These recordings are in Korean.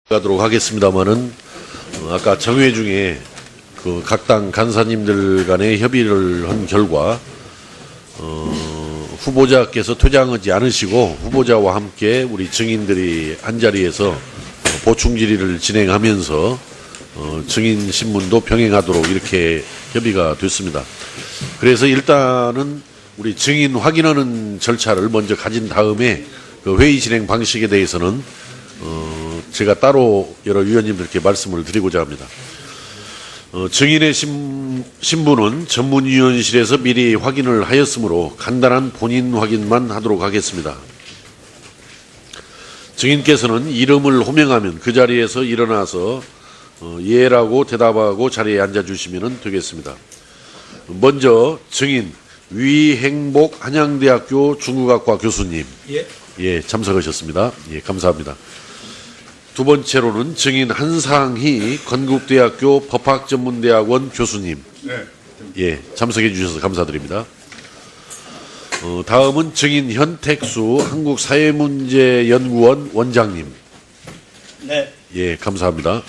가도록 하겠습니다만은 아까 정회 중에 그 각 당 간사님들 간에 협의를 한 결과 후보자께서 퇴장하지 않으시고 후보자와 함께 우리 증인들이 한 자리에서 보충 질의를 진행하면서 증인 신문도 병행하도록 이렇게 협의가 됐습니다. 그래서 일단은 우리 증인 확인하는 절차를 먼저 가진 다음에 그 회의 진행 방식에 대해서는 제가 따로 여러 위원님들께 말씀을 드리고자 합니다. 증인의 신분은 전문위원실에서 미리 확인을 하였으므로 간단한 본인 확인만 하도록 하겠습니다. 증인께서는 이름을 호명하면 그 자리에서 일어나서 예라고 대답하고 자리에 앉아주시면 되겠습니다. 먼저 증인 위행복 한양대학교 중국학과 교수님 참석하셨습니다. 감사합니다. 두 번째로는 증인 한상희 건국대학교 법학전문대학원 교수님 참석해 주셔서 감사드립니다. 다음은 증인 현택수 한국사회문제연구원 원장님 감사합니다.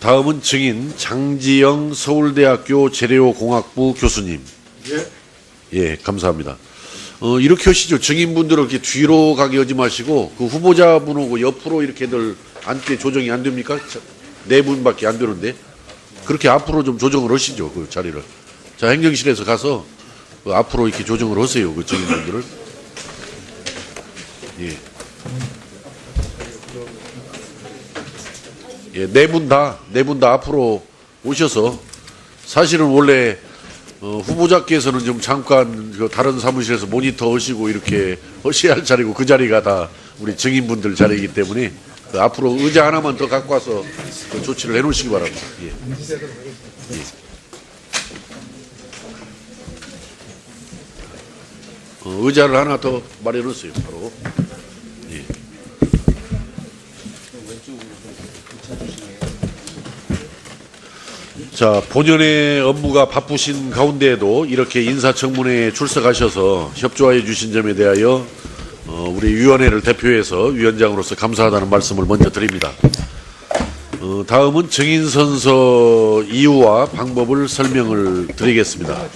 다음은 증인 장지영 서울대학교 재료공학부 교수님 감사합니다. 이렇게 하시죠. 증인분들은 이렇게 뒤로 가게 하지 마시고 그 후보자분하고 옆으로 이렇게들 앉게 조정이 안 됩니까? 네 분밖에 안 되는데 그렇게 앞으로 좀 조정을 하시죠. 그 자리를. 자, 행정실에서 가서 그 앞으로 이렇게 조정을 하세요. 그 증인분들을. 네 분 다 앞으로 오셔서 사실은 원래 후보자께서는 좀 잠깐 그 다른 사무실에서 모니터 하시고 이렇게 하셔야 할 자리고 그 자리가 다 우리 증인분들 자리이기 때문에 그 앞으로 의자 하나만 더 갖고 와서 그 조치를 해놓으시기 바랍니다. 의자를 하나 더 마련했어요. 바로. 자, 본연의 업무가 바쁘신 가운데에도 이렇게 인사청문회에 출석하셔서 협조해 주신 점에 대하여 우리 위원회를 대표해서 위원장으로서 감사하다는 말씀을 먼저 드립니다. 다음은 증인선서 이유와 방법을 설명을 드리겠습니다.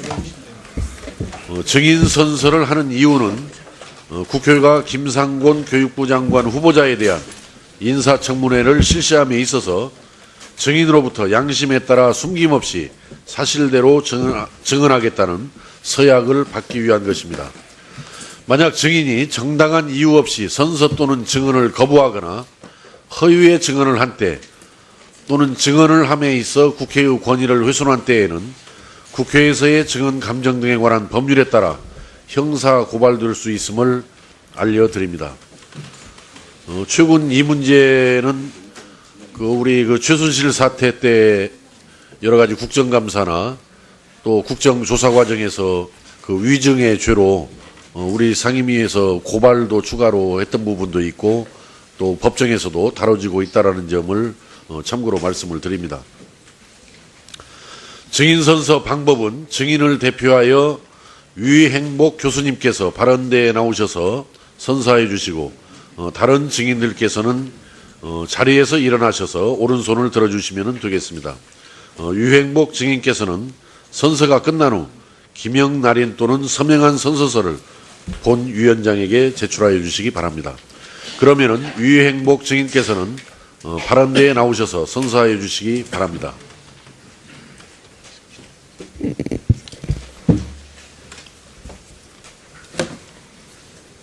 증인선서를 하는 이유는 국회가 김상곤 교육부 장관 후보자에 대한 인사청문회를 실시함에 있어서 증인으로부터 양심에 따라 숨김없이 사실대로 증언하겠다는 서약을 받기 위한 것입니다. 만약 증인이 정당한 이유 없이 선서 또는 증언을 거부하거나 허위의 증언을 한 때 또는 증언을 함에 있어 국회의 권위를 훼손한 때에는 국회에서의 증언 감정 등에 관한 법률에 따라 형사 고발될 수 있음을 알려드립니다. 최근 이 문제는 우리 최순실 사태 때 여러 가지 국정감사나 또 국정조사 과정에서 그 위증의 죄로 우리 상임위에서 고발도 추가로 했던 부분도 있고 또 법정에서도 다뤄지고 있다는 점을 참고로 말씀을 드립니다. 증인선서 방법은 증인을 대표하여 위행복 교수님께서 발언대에 나오셔서 선서해 주시고 다른 증인들께서는 자리에서 일어나셔서 오른손을 들어주시면 되겠습니다. 유행복 증인께서는 선서가 끝난 후 기명 날인 또는 서명한 선서서를 본 위원장에게 제출하여 주시기 바랍니다. 그러면은 유행복 증인께서는 발언대에 나오셔서 선서하여 주시기 바랍니다.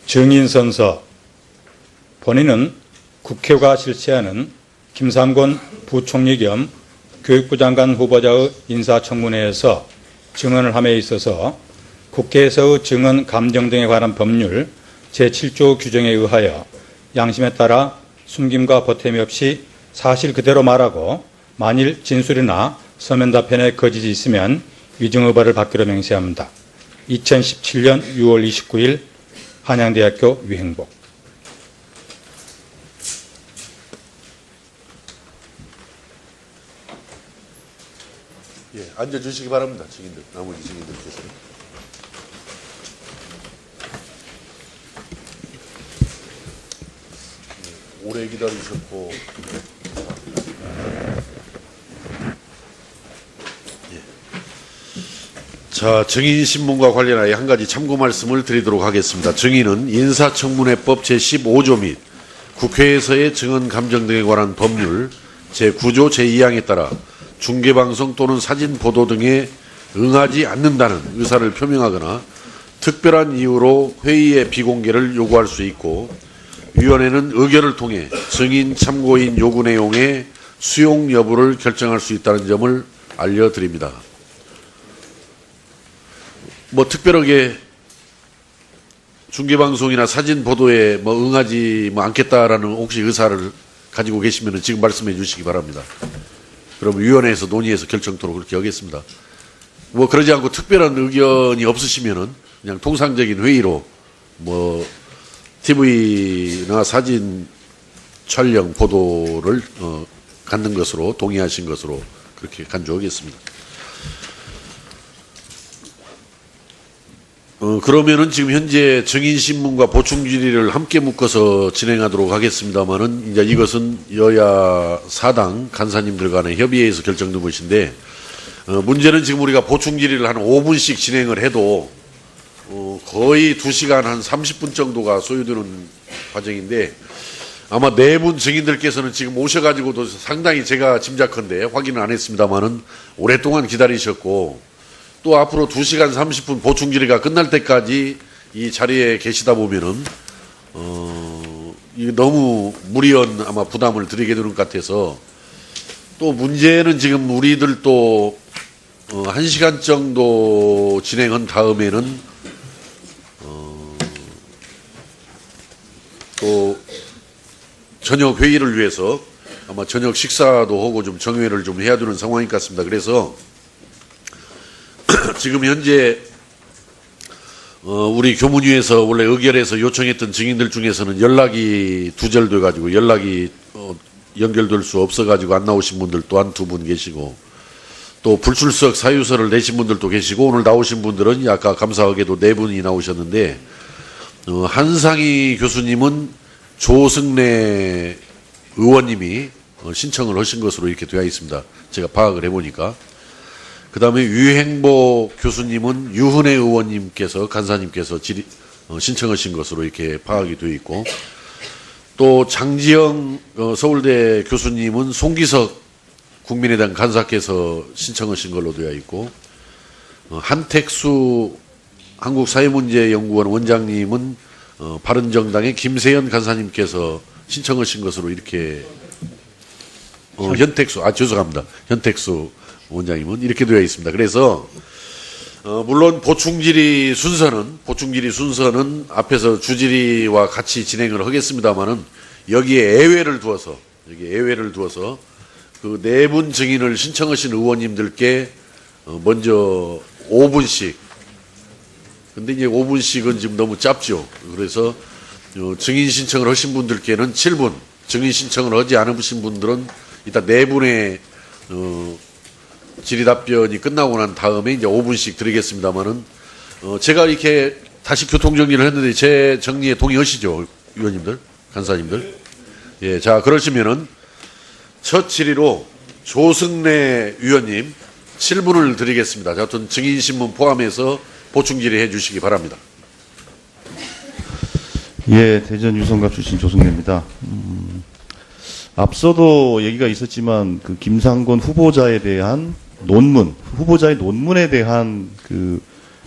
증인선서. 본인은 국회가 실시하는 김상곤 부총리 겸 교육부 장관 후보자의 인사청문회에서 증언을 함에 있어서 국회에서의 증언 감정 등에 관한 법률 제7조 규정에 의하여 양심에 따라 숨김과 보탬이 없이 사실 그대로 말하고 만일 진술이나 서면 답변에 거짓이 있으면 위증의발을 받기로 맹세합니다. 2017년 6월 29일 한양대학교 위행복. 앉아주시기 바랍니다. 증인들, 나머지 증인들께서. 오래 기다리셨고. 예. 자, 증인신문과 관련하여 한 가지 참고 말씀을 드리도록 하겠습니다. 증인은 인사청문회법 제15조 및 국회에서의 증언 감정 등에 관한 법률 제9조 제2항에 따라 중계방송 또는 사진 보도 등에 응하지 않는다는 의사를 표명하거나 특별한 이유로 회의의 비공개를 요구할 수 있고, 위원회는 의결을 통해 증인 참고인 요구 내용의 수용 여부를 결정할 수 있다는 점을 알려드립니다. 뭐 특별하게 중계방송이나 사진 보도에 뭐 응하지 않겠다라는 혹시 의사를 가지고 계시면 지금 말씀해 주시기 바랍니다. 그럼 위원회에서 논의해서 결정토록 그렇게 하겠습니다. 뭐 그러지 않고 특별한 의견이 없으시면은 그냥 통상적인 회의로 뭐 TV나 사진 촬영 보도를 갖는 것으로 동의하신 것으로 그렇게 간주하겠습니다. 그러면은 지금 현재 증인신문과 보충질의를 함께 묶어서 진행하도록 하겠습니다만은 이제 이것은 여야 사당 간사님들 간의 협의회에서 결정된 것인데, 문제는 지금 우리가 보충질의를 한 5분씩 진행을 해도 거의 2시간 한 30분 정도가 소요되는 과정인데, 아마 네 분 증인들께서는 지금 오셔가지고도 상당히 제가 짐작컨대 확인은 안 했습니다만은 오랫동안 기다리셨고, 또 앞으로 2시간 30분 보충질의가 끝날 때까지 이 자리에 계시다 보면은 이게 너무 무리한 아마 부담을 드리게 되는 것 같아서, 또 문제는 지금 우리들 또 1시간 정도 진행한 다음에는 또 저녁 회의를 위해서 아마 저녁 식사도 하고 좀 정회를 좀 해야 되는 상황인 것 같습니다. 그래서 지금 현재 우리 교문위에서 원래 의결해서 요청했던 증인들 중에서는 연락이 두절돼 가지고 연락이 연결될 수 없어 가지고 안 나오신 분들 또한 2분 계시고, 또 불출석 사유서를 내신 분들도 계시고, 오늘 나오신 분들은 아까 감사하게도 4분이 나오셨는데, 한상희 교수님은 조승래 의원님이 신청을 하신 것으로 이렇게 되어 있습니다. 제가 파악을 해보니까. 그 다음에 유행보 교수님은 유은혜 의원님께서, 간사님께서 신청하신 것으로 이렇게 파악이 되어 있고, 또 장지영 서울대 교수님은 송기석 국민의당 간사께서 신청하신 걸로 되어 있고, 한택수 한국사회문제연구원 원장님은 바른정당의 김세연 간사님께서 신청하신 것으로 이렇게 죄송합니다. 현택수 원장님은 이렇게 되어 있습니다. 그래서 물론 보충질의 순서는 앞에서 주질의와 같이 진행을 하겠습니다만은 여기에 예외를 두어서 그 4분 증인을 신청하신 의원님들께 먼저 5분씩, 근데 이제 5분씩은 지금 너무 짧죠. 그래서 증인 신청을 하신 분들께는 7분, 증인 신청을 하지 않으신 분들은 일단 4분의 질의 답변이 끝나고 난 다음에 이제 5분씩 드리겠습니다만은, 제가 이렇게 다시 교통정리를 했는데 제 정리에 동의하시죠? 의원님들, 간사님들? 예, 자, 그러시면은 첫 질의로 조승래 위원님 7분을 드리겠습니다. 자, 하여튼 증인신문 포함해서 보충 질의해 주시기 바랍니다. 예, 대전 유성갑 출신 조승래입니다. 앞서도 얘기가 있었지만 그 김상곤 후보자에 대한 후보자의 논문에 대한 그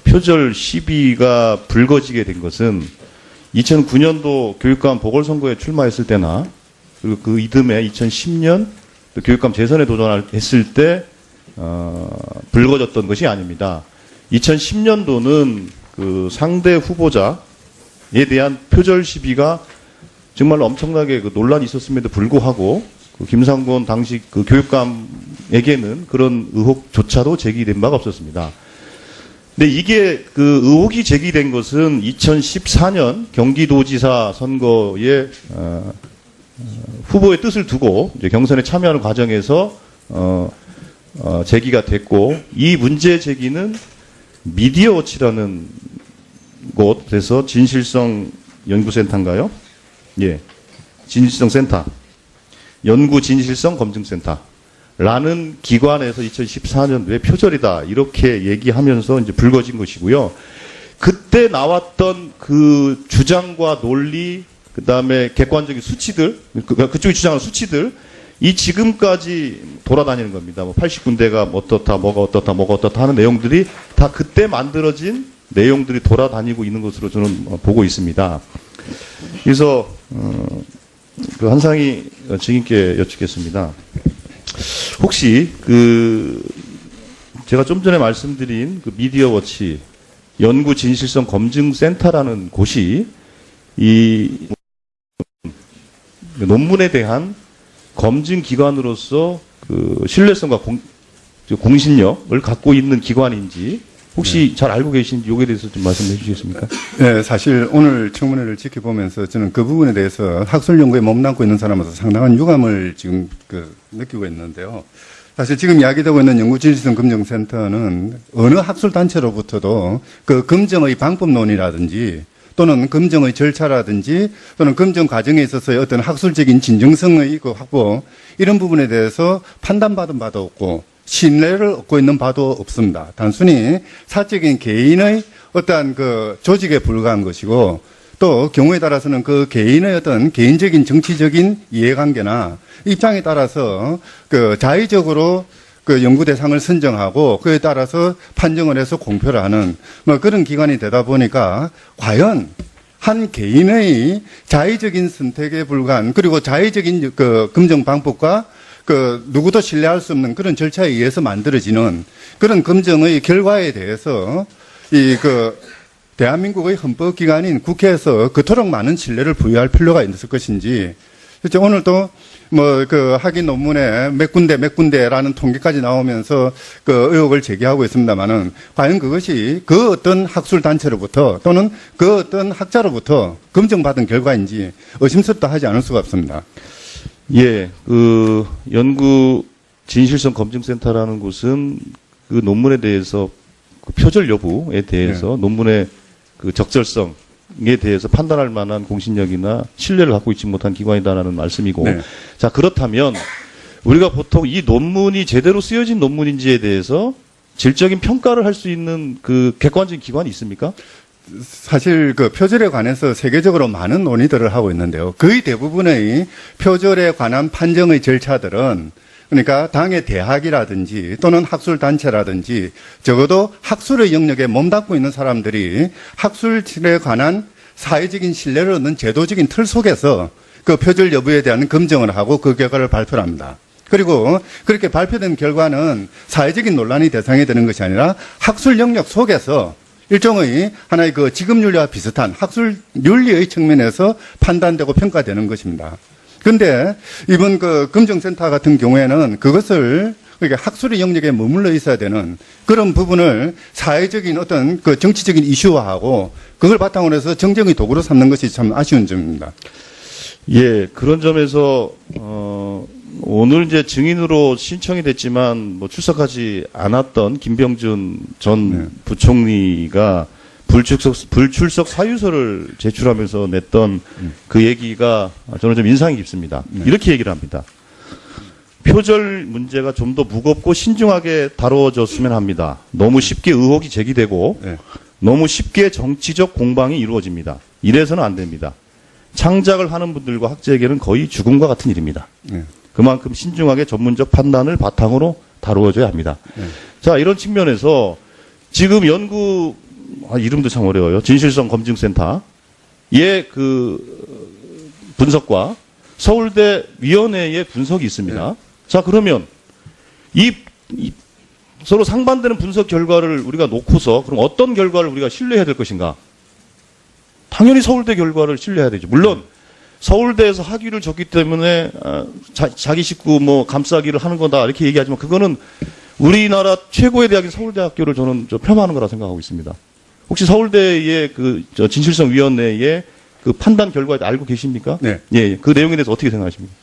표절 시비가 불거지게 된 것은 2009년도 교육감 보궐선거에 출마했을 때나, 그리고 그 이듬해 2010년 교육감 재선에 도전했을 때 불거졌던 것이 아닙니다. 2010년도는 그 상대 후보자에 대한 표절 시비가 정말 엄청나게 그 논란이 있었음에도 불구하고 그 김상곤 당시 그 교육감에게는 그런 의혹조차도 제기된 바가 없었습니다. 근데 이게 그 의혹이 제기된 것은 2014년 경기도지사 선거에 후보의 뜻을 두고 이제 경선에 참여하는 과정에서 제기가 됐고, 이 문제 제기는 미디어워치라는 곳에서 진실성 연구센터인가요? 예. 진실성 센터, 연구 진실성 검증센터라는 기관에서 2014년도에 표절이다 이렇게 얘기하면서 이제 불거진 것이고요. 그때 나왔던 그 주장과 논리, 그 다음에 객관적인 수치들, 그쪽이 주장하는 수치들, 이 지금까지 돌아다니는 겁니다. 뭐 80군데가 어떻다, 뭐가 어떻다, 뭐가 어떻다 하는 내용들이 다 그때 만들어진 내용들이 돌아다니고 있는 것으로 저는 보고 있습니다. 그래서 그 한상희 증인께 여쭙겠습니다. 혹시 그 제가 좀 전에 말씀드린 그 미디어워치 연구 진실성 검증 센터라는 곳이 이 논문에 대한 검증 기관으로서 그 신뢰성과 공신력을 갖고 있는 기관인지 혹시 잘 알고 계신지 여기에 대해서 좀 말씀해 주시겠습니까? 네, 사실 오늘 청문회를 지켜보면서 저는 그 부분에 대해서 학술 연구에 몸담고 있는 사람으로서 상당한 유감을 지금 느끼고 있는데요. 사실 지금 이야기되고 있는 연구진실성 검증센터는 어느 학술 단체로부터도 그 검증의 방법론이라든지 또는 검증의 절차라든지 또는 검증 과정에 있어서의 어떤 학술적인 진정성의 그 확보 이런 부분에 대해서 판단받은 바도 없고 신뢰를 얻고 있는 바도 없습니다. 단순히 사적인 개인의 어떠한 그 조직에 불과한 것이고 또 경우에 따라서는 그 개인의 어떤 개인적인 정치적인 이해관계나 입장에 따라서 그 자의적으로 그 연구 대상을 선정하고 그에 따라서 판정을 해서 공표를 하는 뭐 그런 기관이 되다 보니까 과연 한 개인의 자의적인 선택에 불과한 그리고 자의적인 그 검증 방법과 그 누구도 신뢰할 수 없는 그런 절차에 의해서 만들어지는 그런 검증의 결과에 대해서 이 그 대한민국의 헌법기관인 국회에서 그토록 많은 신뢰를 부여할 필요가 있을 것인지 그렇죠. 오늘도 뭐 그 학위 논문에 몇 군데라는 통계까지 나오면서 그 의혹을 제기하고 있습니다만은 과연 그것이 그 어떤 학술 단체로부터 또는 그 어떤 학자로부터 검증받은 결과인지 의심스럽다 하지 않을 수가 없습니다. 예, 그 연구 진실성 검증센터라는 곳은 그 논문에 대해서 그 표절 여부에 대해서 논문의 그 적절성에 대해서 판단할 만한 공신력이나 신뢰를 갖고 있지 못한 기관이다라는 말씀이고, 네. 자 그렇다면 우리가 보통 이 논문이 제대로 쓰여진 논문인지에 대해서 질적인 평가를 할 수 있는 그 객관적인 기관이 있습니까? 사실 그 표절에 관해서 세계적으로 많은 논의들을 하고 있는데요. 거의 대부분의 표절에 관한 판정의 절차들은 그러니까 당의 대학이라든지 또는 학술단체라든지 적어도 학술의 영역에 몸담고 있는 사람들이 학술에 관한 사회적인 신뢰를 얻는 제도적인 틀 속에서 그 표절 여부에 대한 검증을 하고 그 결과를 발표를 합니다. 그리고 그렇게 발표된 결과는 사회적인 논란이 대상이 되는 것이 아니라 학술 영역 속에서 일종의 하나의 그 직업윤리와 비슷한 학술 윤리의 측면에서 판단되고 평가되는 것입니다. 그런데 이번 그 검증센터 같은 경우에는 그것을 그러니까 학술의 영역에 머물러 있어야 되는 그런 부분을 사회적인 어떤 그 정치적인 이슈화하고 그걸 바탕으로 해서 정쟁의 도구로 삼는 것이 참 아쉬운 점입니다. 예, 그런 점에서 오늘 이제 증인으로 신청이 됐지만 뭐 출석하지 않았던 김병준 전 부총리가 불출석 사유서를 제출하면서 냈던 그 얘기가 저는 좀 인상이 깊습니다. 이렇게 얘기를 합니다. 표절 문제가 좀 더 무겁고 신중하게 다뤄졌으면 합니다. 너무 쉽게 의혹이 제기되고 너무 쉽게 정치적 공방이 이루어집니다. 이래서는 안 됩니다. 창작을 하는 분들과 학자에게는 거의 죽음과 같은 일입니다. 그만큼 신중하게 전문적 판단을 바탕으로 다루어져야 합니다. 자, 이런 측면에서 지금 연구 이름도 참 어려워요. 진실성 검증센터의 그 분석과 서울대 위원회의 분석이 있습니다. 자, 그러면 이 서로 상반되는 분석 결과를 우리가 놓고서 그럼 어떤 결과를 우리가 신뢰해야 될 것인가? 당연히 서울대 결과를 신뢰해야 되죠. 물론 서울대에서 학위를 줬기 때문에 자기 식구 뭐 감싸기를 하는 거다 이렇게 얘기하지만 그거는 우리나라 최고의 대학인 서울대학교를 저는 폄하하는 거라 생각하고 있습니다. 혹시 서울대의 그 진실성위원회의 그 판단 결과에 알고 계십니까? 네. 예, 그 내용에 대해서 어떻게 생각하십니까?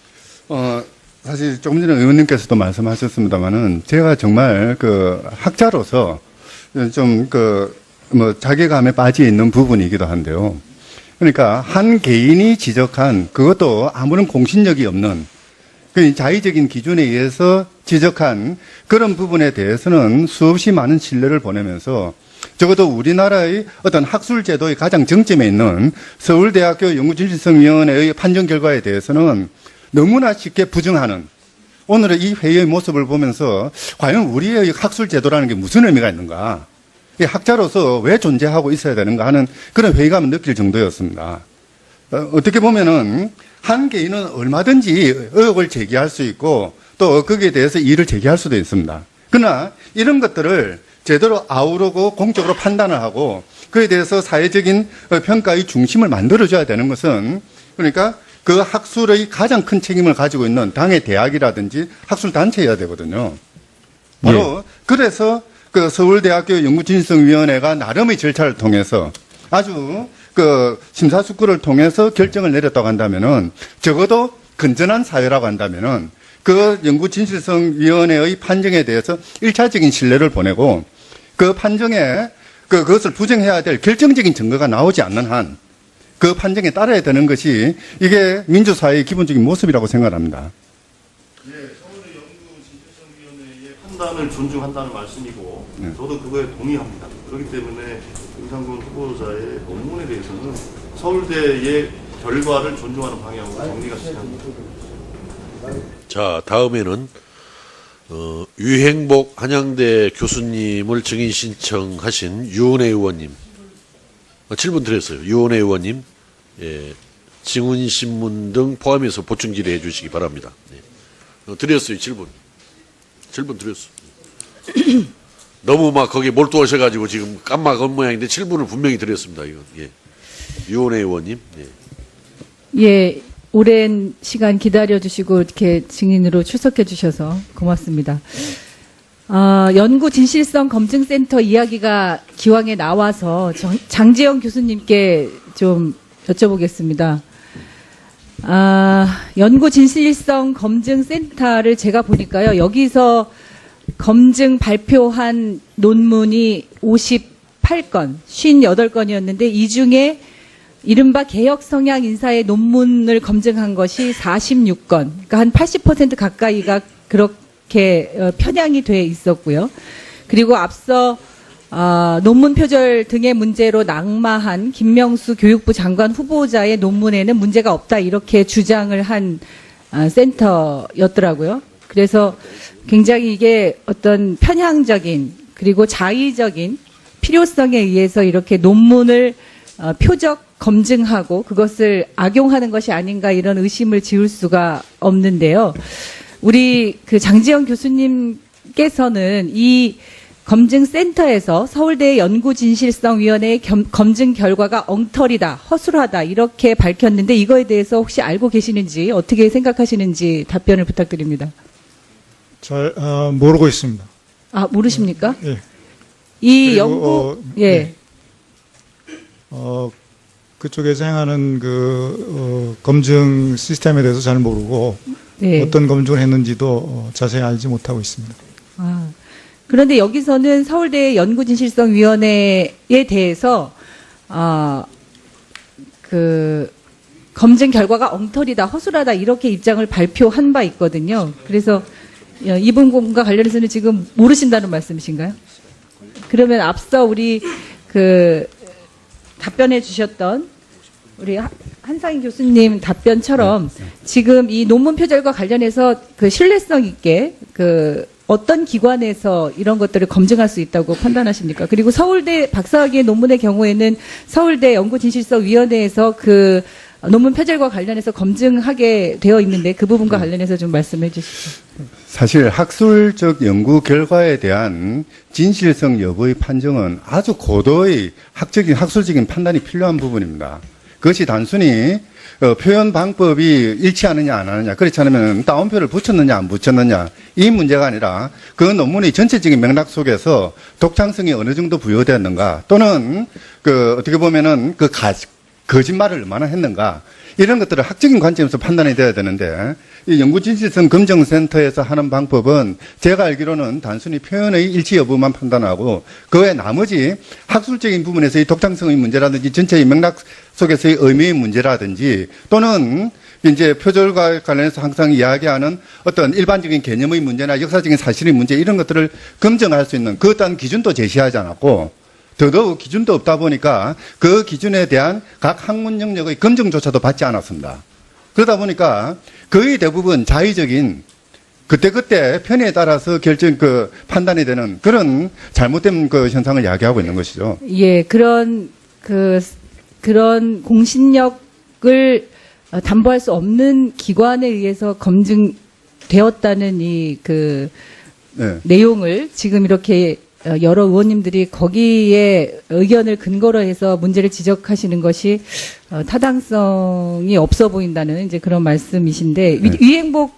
사실 조금 전에 의원님께서도 말씀하셨습니다만은 제가 정말 그 학자로서 좀 그 뭐 자괴감에 빠져 있는 부분이기도 한데요. 그러니까 한 개인이 지적한 그것도 아무런 공신력이 없는 그 자의적인 기준에 의해서 지적한 그런 부분에 대해서는 수없이 많은 신뢰를 보내면서 적어도 우리나라의 어떤 학술 제도의 가장 정점에 있는 서울대학교 연구진실성위원회의 판정 결과에 대해서는 너무나 쉽게 부정하는 오늘의 이 회의의 모습을 보면서 과연 우리의 학술 제도라는 게 무슨 의미가 있는가? 이 학자로서 왜 존재하고 있어야 되는가 하는 그런 회의감을 느낄 정도였습니다. 어떻게 보면은 한 개인은 얼마든지 의혹을 제기할 수 있고 또 거기에 대해서 이의를 제기할 수도 있습니다. 그러나 이런 것들을 제대로 아우르고 공적으로 판단을 하고 그에 대해서 사회적인 평가의 중심을 만들어줘야 되는 것은 그러니까 그 학술의 가장 큰 책임을 가지고 있는 당의 대학이라든지 학술단체여야 되거든요. 바로 그래서 그 서울대학교 연구진실성위원회가 나름의 절차를 통해서 아주 그 심사숙고를 통해서 결정을 내렸다고 한다면은 적어도 건전한 사회라고 한다면은 그 연구진실성위원회의 판정에 대해서 1차적인 신뢰를 보내고 그 판정에 그것을 부정해야 될 결정적인 증거가 나오지 않는 한 그 판정에 따라야 되는 것이 이게 민주사회의 기본적인 모습이라고 생각합니다. 예, 서울대 연구진실성위원회의 판단을 존중한다는 말씀이고 저도 그거에 동의합니다. 그렇기 때문에 김상곤 후보자의 논문에 대해서는 서울대의 결과를 존중하는 방향으로 정리가 시작합니다. 자, 다음에는 유행복 한양대 교수님을 증인 신청하신 유은혜 의원님 7분 드렸어요. 유은혜 의원님 증언신문 등 포함해서 보충 질의해 주시기 바랍니다. 드렸어요. 7분 드렸어요. 너무 막 거기 몰두하셔가지고 지금 깜막한 모양인데 7분을 분명히 드렸습니다. 이건 유은혜 의원님. 예, 오랜 시간 기다려주시고 이렇게 증인으로 출석해 주셔서 고맙습니다. 연구 진실성 검증센터 이야기가 기왕에 나와서 장지영 교수님께 좀 여쭤보겠습니다. 연구 진실성 검증센터를 제가 보니까요, 여기서 검증 발표한 논문이 58건, 58건이었는데 이 중에 이른바 개혁 성향 인사의 논문을 검증한 것이 46건, 그러니까 한 80% 가까이가 그렇게 편향이 돼 있었고요. 그리고 앞서 논문 표절 등의 문제로 낙마한 김명수 교육부 장관 후보자의 논문에는 문제가 없다 이렇게 주장을 한 센터였더라고요. 그래서 굉장히 이게 어떤 편향적인 그리고 자의적인 필요성에 의해서 이렇게 논문을 표적 검증하고 그것을 악용하는 것이 아닌가 이런 의심을 지울 수가 없는데요. 우리 그 장지영 교수님께서는 이 검증센터에서 서울대 연구진실성위원회의 검증 결과가 엉터리다, 허술하다 이렇게 밝혔는데 이거에 대해서 혹시 알고 계시는지 어떻게 생각하시는지 답변을 부탁드립니다. 잘 모르고 있습니다. 모르십니까? 예. 이 그리고, 연구 예. 그쪽에서 행하는 검증 시스템에 대해서 잘 모르고 네. 어떤 검증을 했는지도 자세히 알지 못하고 있습니다. 그런데 여기서는 서울대 연구진실성위원회에 대해서 그 검증 결과가 엉터리다, 허술하다 이렇게 입장을 발표한 바 있거든요. 그래서 이 부분과 관련해서는 지금 모르신다는 말씀이신가요? 그러면 앞서 우리 그 답변해 주셨던 우리 한상희 교수님 답변처럼 지금 이 논문 표절과 관련해서 그 신뢰성 있게 그 어떤 기관에서 이런 것들을 검증할 수 있다고 판단하십니까? 그리고 서울대 박사학위의 논문의 경우에는 서울대 연구진실성위원회에서 그 논문 표절과 관련해서 검증하게 되어 있는데 그 부분과 관련해서 좀 말씀해 주시죠. 사실 학술적 연구 결과에 대한 진실성 여부의 판정은 아주 고도의 학술적인 판단이 필요한 부분입니다. 그것이 단순히 표현 방법이 일치하느냐 안 하느냐, 그렇지 않으면 따옴표를 붙였느냐 안 붙였느냐 이 문제가 아니라 그 논문의 전체적인 맥락 속에서 독창성이 어느 정도 부여되었는가, 또는 어떻게 보면은 거짓말을 얼마나 했는가, 이런 것들을 학적인 관점에서 판단이 돼야 되는데 이 연구진실성 검증센터에서 하는 방법은 제가 알기로는 단순히 표현의 일치 여부만 판단하고 그 외 나머지 학술적인 부분에서의 독창성의 문제라든지 전체의 맥락 속에서의 의미의 문제라든지 또는 이제 표절과 관련해서 항상 이야기하는 어떤 일반적인 개념의 문제나 역사적인 사실의 문제 이런 것들을 검증할 수 있는 그 어떤 기준도 제시하지 않았고 더더욱 기준도 없다 보니까 그 기준에 대한 각 학문 영역의 검증조차도 받지 않았습니다. 그러다 보니까 거의 대부분 자의적인 그때그때 편의에 따라서 판단이 되는 그런 잘못된 그 현상을 야기하고 있는 것이죠. 예, 그런 공신력을 담보할 수 없는 기관에 의해서 검증되었다는 네. 내용을 지금 이렇게 여러 의원님들이 거기에 의견을 근거로 해서 문제를 지적하시는 것이 타당성이 없어 보인다는 이제 그런 말씀이신데 네. 위행복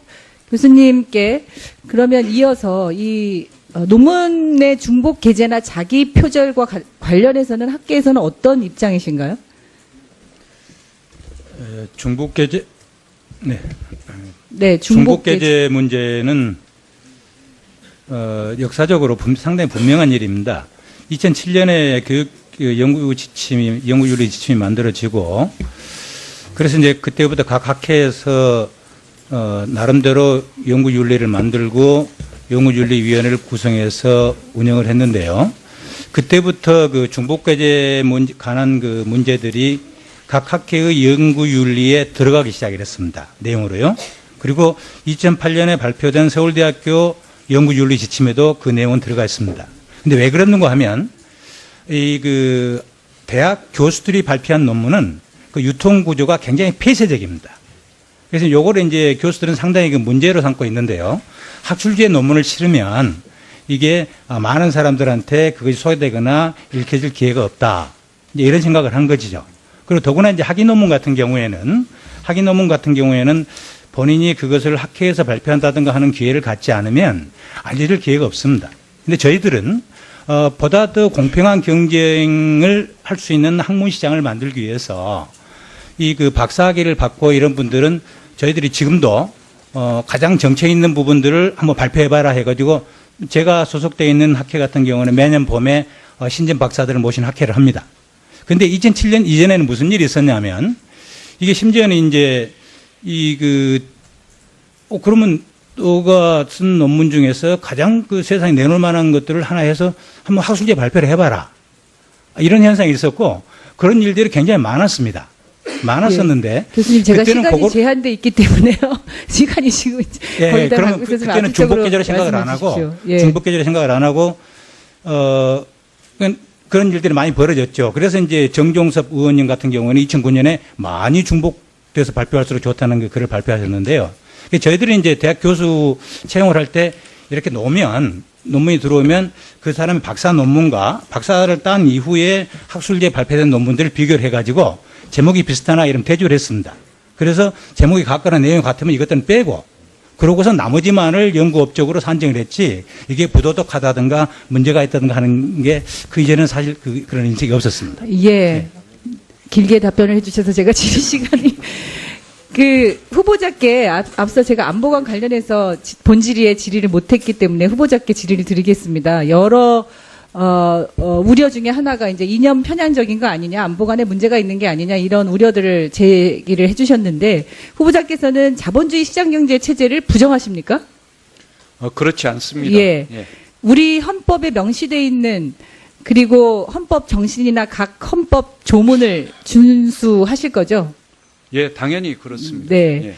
교수님께 그러면 이어서 이 논문의 중복 게재나 자기 표절과 관련해서는 학계에서는 어떤 입장이신가요? 중복 게재, 네. 네, 중복 게재 문제는 역사적으로 상당히 분명한 일입니다. 2007년에 연구윤리 지침이 만들어지고, 그래서 이제 그때부터 각 학회에서 나름대로 연구윤리를 만들고 연구윤리위원회를 구성해서 운영을 했는데요. 그때부터 그 중복게재에 관한 그 문제들이 각 학회의 연구윤리에 들어가기 시작했습니다. 내용으로요. 그리고 2008년에 발표된 서울대학교 연구윤리 지침에도 그 내용은 들어가 있습니다. 근데 왜 그랬는가 하면 대학 교수들이 발표한 논문은 그 유통 구조가 굉장히 폐쇄적입니다. 그래서 요거를 이제 교수들은 상당히 그 문제로 삼고 있는데요. 학술지에 논문을 실으면 이게 많은 사람들한테 그것이 소개되거나 읽혀질 기회가 없다. 이제 이런 생각을 한 것이죠. 그리고 더구나 이제 학위 논문 같은 경우에는 본인이 그것을 학회에서 발표한다든가 하는 기회를 갖지 않으면 알려줄 기회가 없습니다. 근데 저희들은 보다 더 공평한 경쟁을 할 수 있는 학문 시장을 만들기 위해서 그 박사학위를 받고 이런 분들은 저희들이 지금도 가장 정체 있는 부분들을 한번 발표해봐라 해가지고 제가 소속되어 있는 학회 같은 경우는 매년 봄에 신진 박사들을 모신 학회를 합니다. 근데 2007년 이전에는 무슨 일이 있었냐면 이게 심지어는 이제 그러면 너가 쓴 논문 중에서 가장 그 세상에 내놓을 만한 것들을 하나 해서 한번 학술지에 발표를 해봐라. 이런 현상이 있었고 그런 일들이 굉장히 많았습니다. 많았었는데. 예. 교수님, 제가 시간이 그걸, 제한돼 있기 때문에요. 시간이 지금 거의 다 그러면 가고 있어서 그때는 중복계절을 생각을 안 하고, 예. 중복계절을 생각을 안 하고, 그런 일들이 많이 벌어졌죠. 그래서 이제 정종섭 의원님 같은 경우는 2009년에 많이 중복돼서 발표할수록 좋다는 그 글을 발표하셨는데요. 저희들이 이제 대학 교수 채용을 할 때 이렇게 논문이 들어오면 그 사람의 박사 논문과 박사를 딴 이후에 학술지에 발표된 논문들을 비교를 해가지고 제목이 비슷하나 이런 대조를 했습니다. 그래서 제목이 같거나 내용이 같으면 이것들은 빼고 그러고서 나머지만을 연구업적으로 산정을 했지 이게 부도덕하다든가 문제가 있다든가 하는 게 그 이전에는 사실 그런 인식이 없었습니다. 예. 네. 길게 답변을 해주셔서 제가 질의 시간이 그 후보자께 앞서 제가 안보관 관련해서 본질의에 질의를 못했기 때문에 후보자께 질의를 드리겠습니다. 여러 우려 중에 하나가 이제 이념 편향적인 거 아니냐, 안보관에 문제가 있는 게 아니냐 이런 우려들을 제기를 해주셨는데 후보자께서는 자본주의 시장경제 체제를 부정하십니까? 그렇지 않습니다. 예. 우리 헌법에 명시되어 있는 그리고 헌법 정신이나 각 헌법 조문을 준수하실 거죠? 예, 당연히 그렇습니다. 네. 예.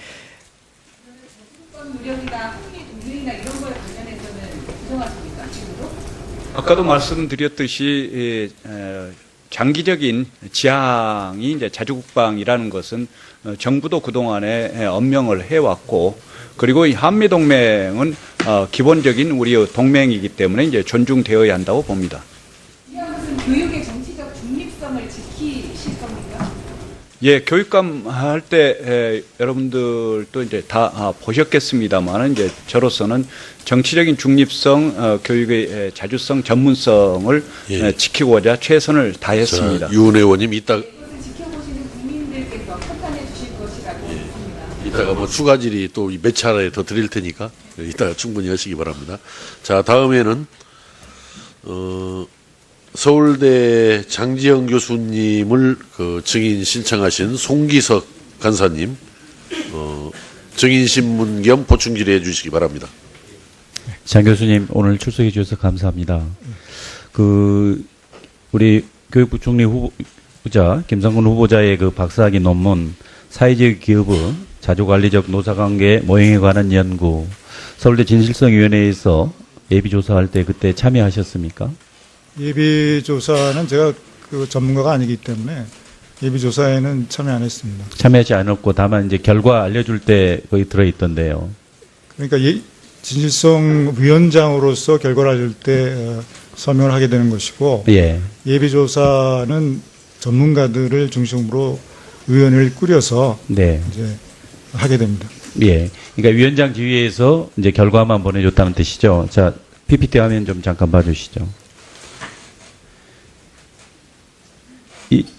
무력이나 학리 동료이나 이런 거에 관련해서는 부정하십니까? 지금도? 아까도 말씀드렸듯이 장기적인 지향이 이제 자주국방이라는 것은 정부도 그동안에 엄명을 해왔고 그리고 이 한미동맹은 기본적인 우리의 동맹이기 때문에 이제 존중되어야 한다고 봅니다. 이한 것은 교육의 정치적 중립성을 지키실 겁니까? 예, 교육감 할 때 여러분들도 이제 다 보셨겠습니다만 이제 저로서는 정치적인 중립성, 교육의 자주성, 전문성을 예. 지키고자 최선을 다했습니다. 윤 의원님 이따 이것을 지켜보시는 국민들께서 판단해 주실 것이라고 믿습니다. 이따 제가 뭐 추가 질의 또 몇 차례 더 드릴 테니까 이따가 충분히 하시기 바랍니다. 자, 다음에는 서울대 장지영 교수님을 그 증인 신청하신 송기석 간사님 증인 신문 겸 보충 질의해 주시기 바랍니다. 장 교수님 오늘 출석해 주셔서 감사합니다. 우리 교육부총리 후보자 김상곤 후보자의 그 박사학위 논문 사회적 기업의 자주관리적 노사관계 모형에 관한 연구 서울대 진실성위원회에서 예비조사할 때 그때 참여하셨습니까? 예비조사는 제가 그 전문가가 아니기 때문에 예비조사에는 참여 안 했습니다. 참여하지 않았고 다만 이제 결과 알려줄 때 거기 들어있던데요. 그러니까 진실성위원장으로서 결과를 알릴 때 서명을 하게 되는 것이고 예. 예비조사는 전문가들을 중심으로 위원회를 꾸려서 네. 이제 하게 됩니다. 예. 그러니까 위원장 지휘에서 이제 결과만 보내줬다는 뜻이죠. 자, PPT 화면 좀 잠깐 봐주시죠.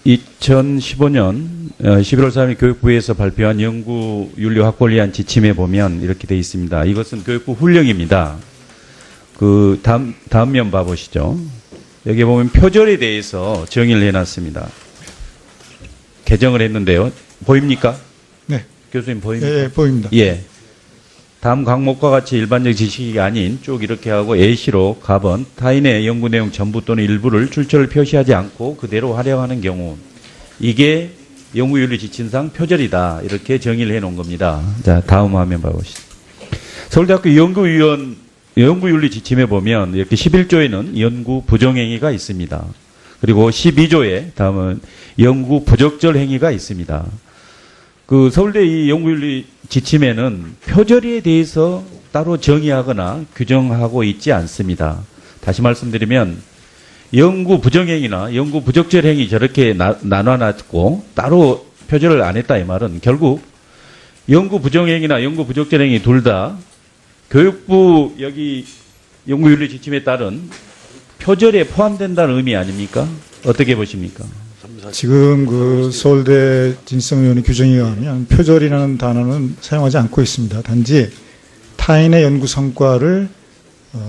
2015년 11월 3일 교육부에서 발표한 연구윤리 확보를 위한 지침에 보면 이렇게 되어 있습니다. 이것은 교육부 훈령입니다. 그 다음 면 봐보시죠. 여기 보면 표절에 대해서 정의를 해놨습니다. 개정을 했는데요. 보입니까? 네. 교수님 보입니까? 예, 보입니다. 예. 다음 과목과 같이 일반적 지식이 아닌 쭉 이렇게 하고 A시로 갑은 타인의 연구 내용 전부 또는 일부를 출처를 표시하지 않고 그대로 활용하는 경우 이게 연구윤리 지침상 표절이다. 이렇게 정의를 해놓은 겁니다. 자, 다음 화면 봐보시죠. 서울대학교 연구윤리 지침에 보면 이렇게 11조에는 연구 부정행위가 있습니다. 그리고 12조에 다음은 연구 부적절 행위가 있습니다. 그 서울대 이 연구윤리 지침에는 표절에 대해서 따로 정의하거나 규정하고 있지 않습니다. 다시 말씀드리면 연구 부정행위나 연구 부적절 행위 저렇게 나눠놨고 따로 표절을 안 했다 이 말은 결국 연구 부정행위나 연구 부적절 행위 둘 다 교육부 여기 연구윤리 지침에 따른 표절에 포함된다는 의미 아닙니까? 어떻게 보십니까? 지금 그 서울대 진실성위원회 규정에 의하면 표절이라는 단어는 사용하지 않고 있습니다. 단지 타인의 연구 성과를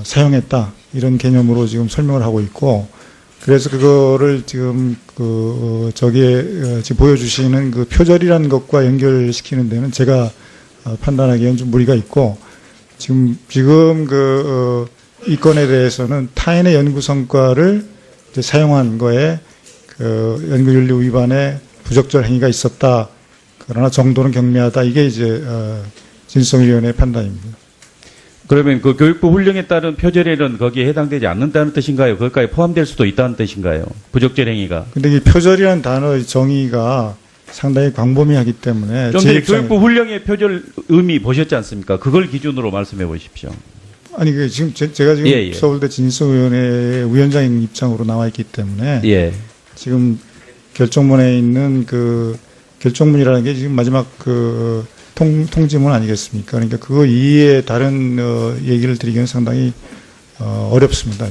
사용했다 이런 개념으로 지금 설명을 하고 있고 그래서 그거를 지금 저기에 지금 보여주시는 그 표절이라는 것과 연결시키는 데는 제가 판단하기에는 좀 무리가 있고 지금 이 건에 대해서는 타인의 연구 성과를 이제 사용한 거에 연구윤리 위반의 부적절 행위가 있었다. 그러나 정도는 경미하다. 이게 이제 진실성위원회의 판단입니다. 그러면 그 교육부 훈령에 따른 표절에는 거기에 해당되지 않는다는 뜻인가요? 거기까지 포함될 수도 있다는 뜻인가요? 부적절 행위가. 근데 이 표절이라는 단어의 정의가 상당히 광범위하기 때문에 좀 전에 교육부 훈령의 표절 의미 보셨지 않습니까? 그걸 기준으로 말씀해 보십시오. 아니 지금 제가 지금 예. 서울대 진실성위원회 위원장 입장으로 나와 있기 때문에 예. 지금 결정문에 있는 그 결정문이라는 게 지금 마지막 그 통지문 아니겠습니까? 그러니까 그거 이외에 다른 얘기를 드리기는 상당히 어렵습니다.